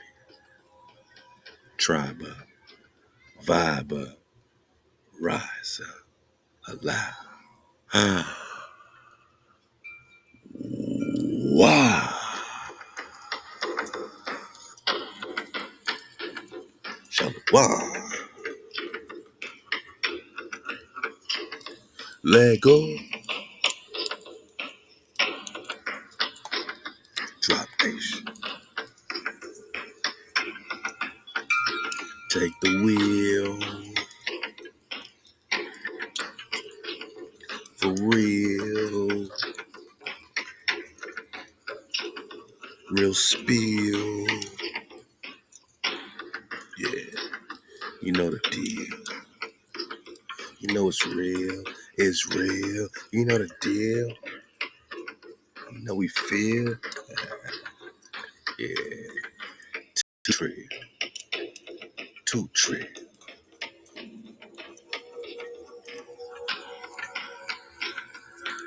Tribe up, vibe up, rise up, allow. Wow. Shabbat. Let go. Drop bass. Take the wheel. For real. Real spill. Yeah. You know the deal. You know it's real. It's real. You know the deal. You know we feel. Yeah. Two tree. Two tree.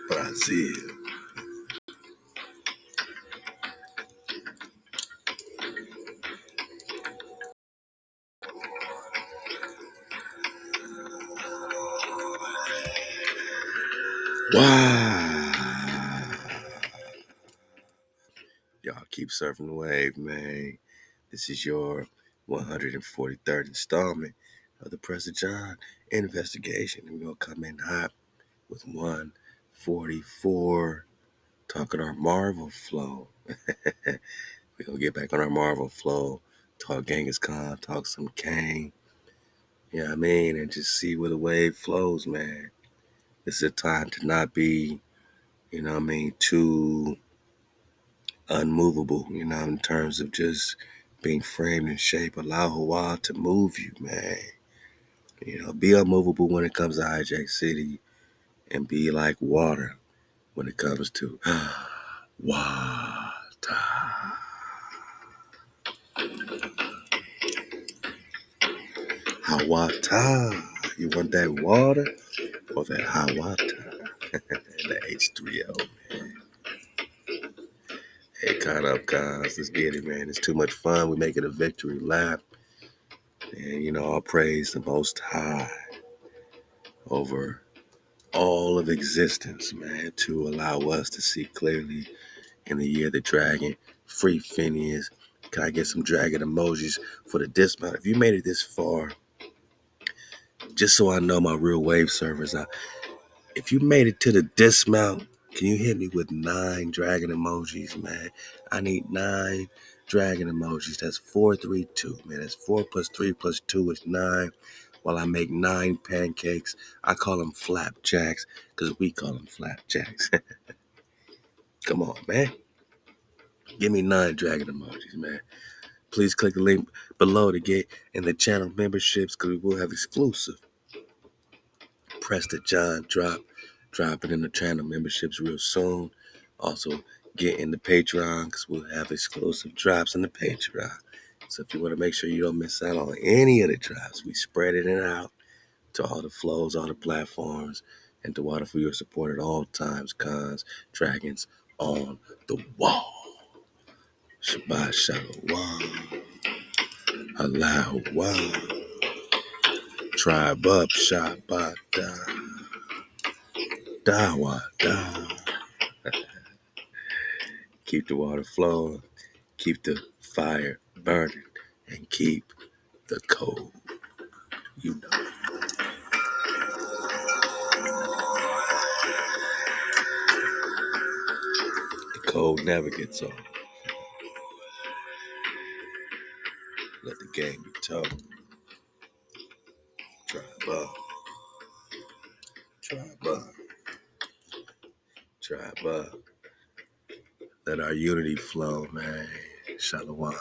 Brazil. Wow. Y'all keep surfing the wave, man. This is your 143rd installment of the Prester John investigation. We're going to come in hot with 144, talking our Marvel flow. We're going to get back on our Marvel flow, talk Genghis Khan, talk some Kang, you know what I mean, and just see where the wave flows, man. This is a time to not be, too unmovable, in terms of just being framed and shaped. Allow HaWah to move you, man. Be unmovable when it comes to Hijack City and be like water when it comes to water. Hawata. You want that water or that Hawata? The H3O. Hey, kind up, guys. Let's get it, man. It's too much fun. We make it a victory lap. And, all praise the Most High over all of existence, man, to allow us to see clearly in the year of the dragon. Free Phineas. Can I get some dragon emojis for the dismount? If you made it this far, just so I know my real wave servers, if you made it to the dismount, can you hit me with 9 dragon emojis, man? I need 9 dragon emojis. That's 432, man. That's 4 plus 3 plus 2 is 9. While I make 9 pancakes, I call them flapjacks because we call them flapjacks. Come on, man. Give me 9 dragon emojis, man. Please click the link below to get in the channel memberships because we will have exclusive Prester John dropping in the channel memberships real soon. Also, get in the Patreon because we'll have exclusive drops in the Patreon. So if you want to make sure you don't miss out on any of the drops, we spread it out to all the flows, all the platforms, and to water for your support at all times. Cons, dragons on the wall. Shabbat Shalom. Halal HaWah. Tribe up, Shabbat Dawa Da. Keep the water flowing, keep the fire burning, and keep the cold. The cold never gets old. Let the game be told. Tribe up, tribe up, tribe up. Let our unity flow, man. Shalom.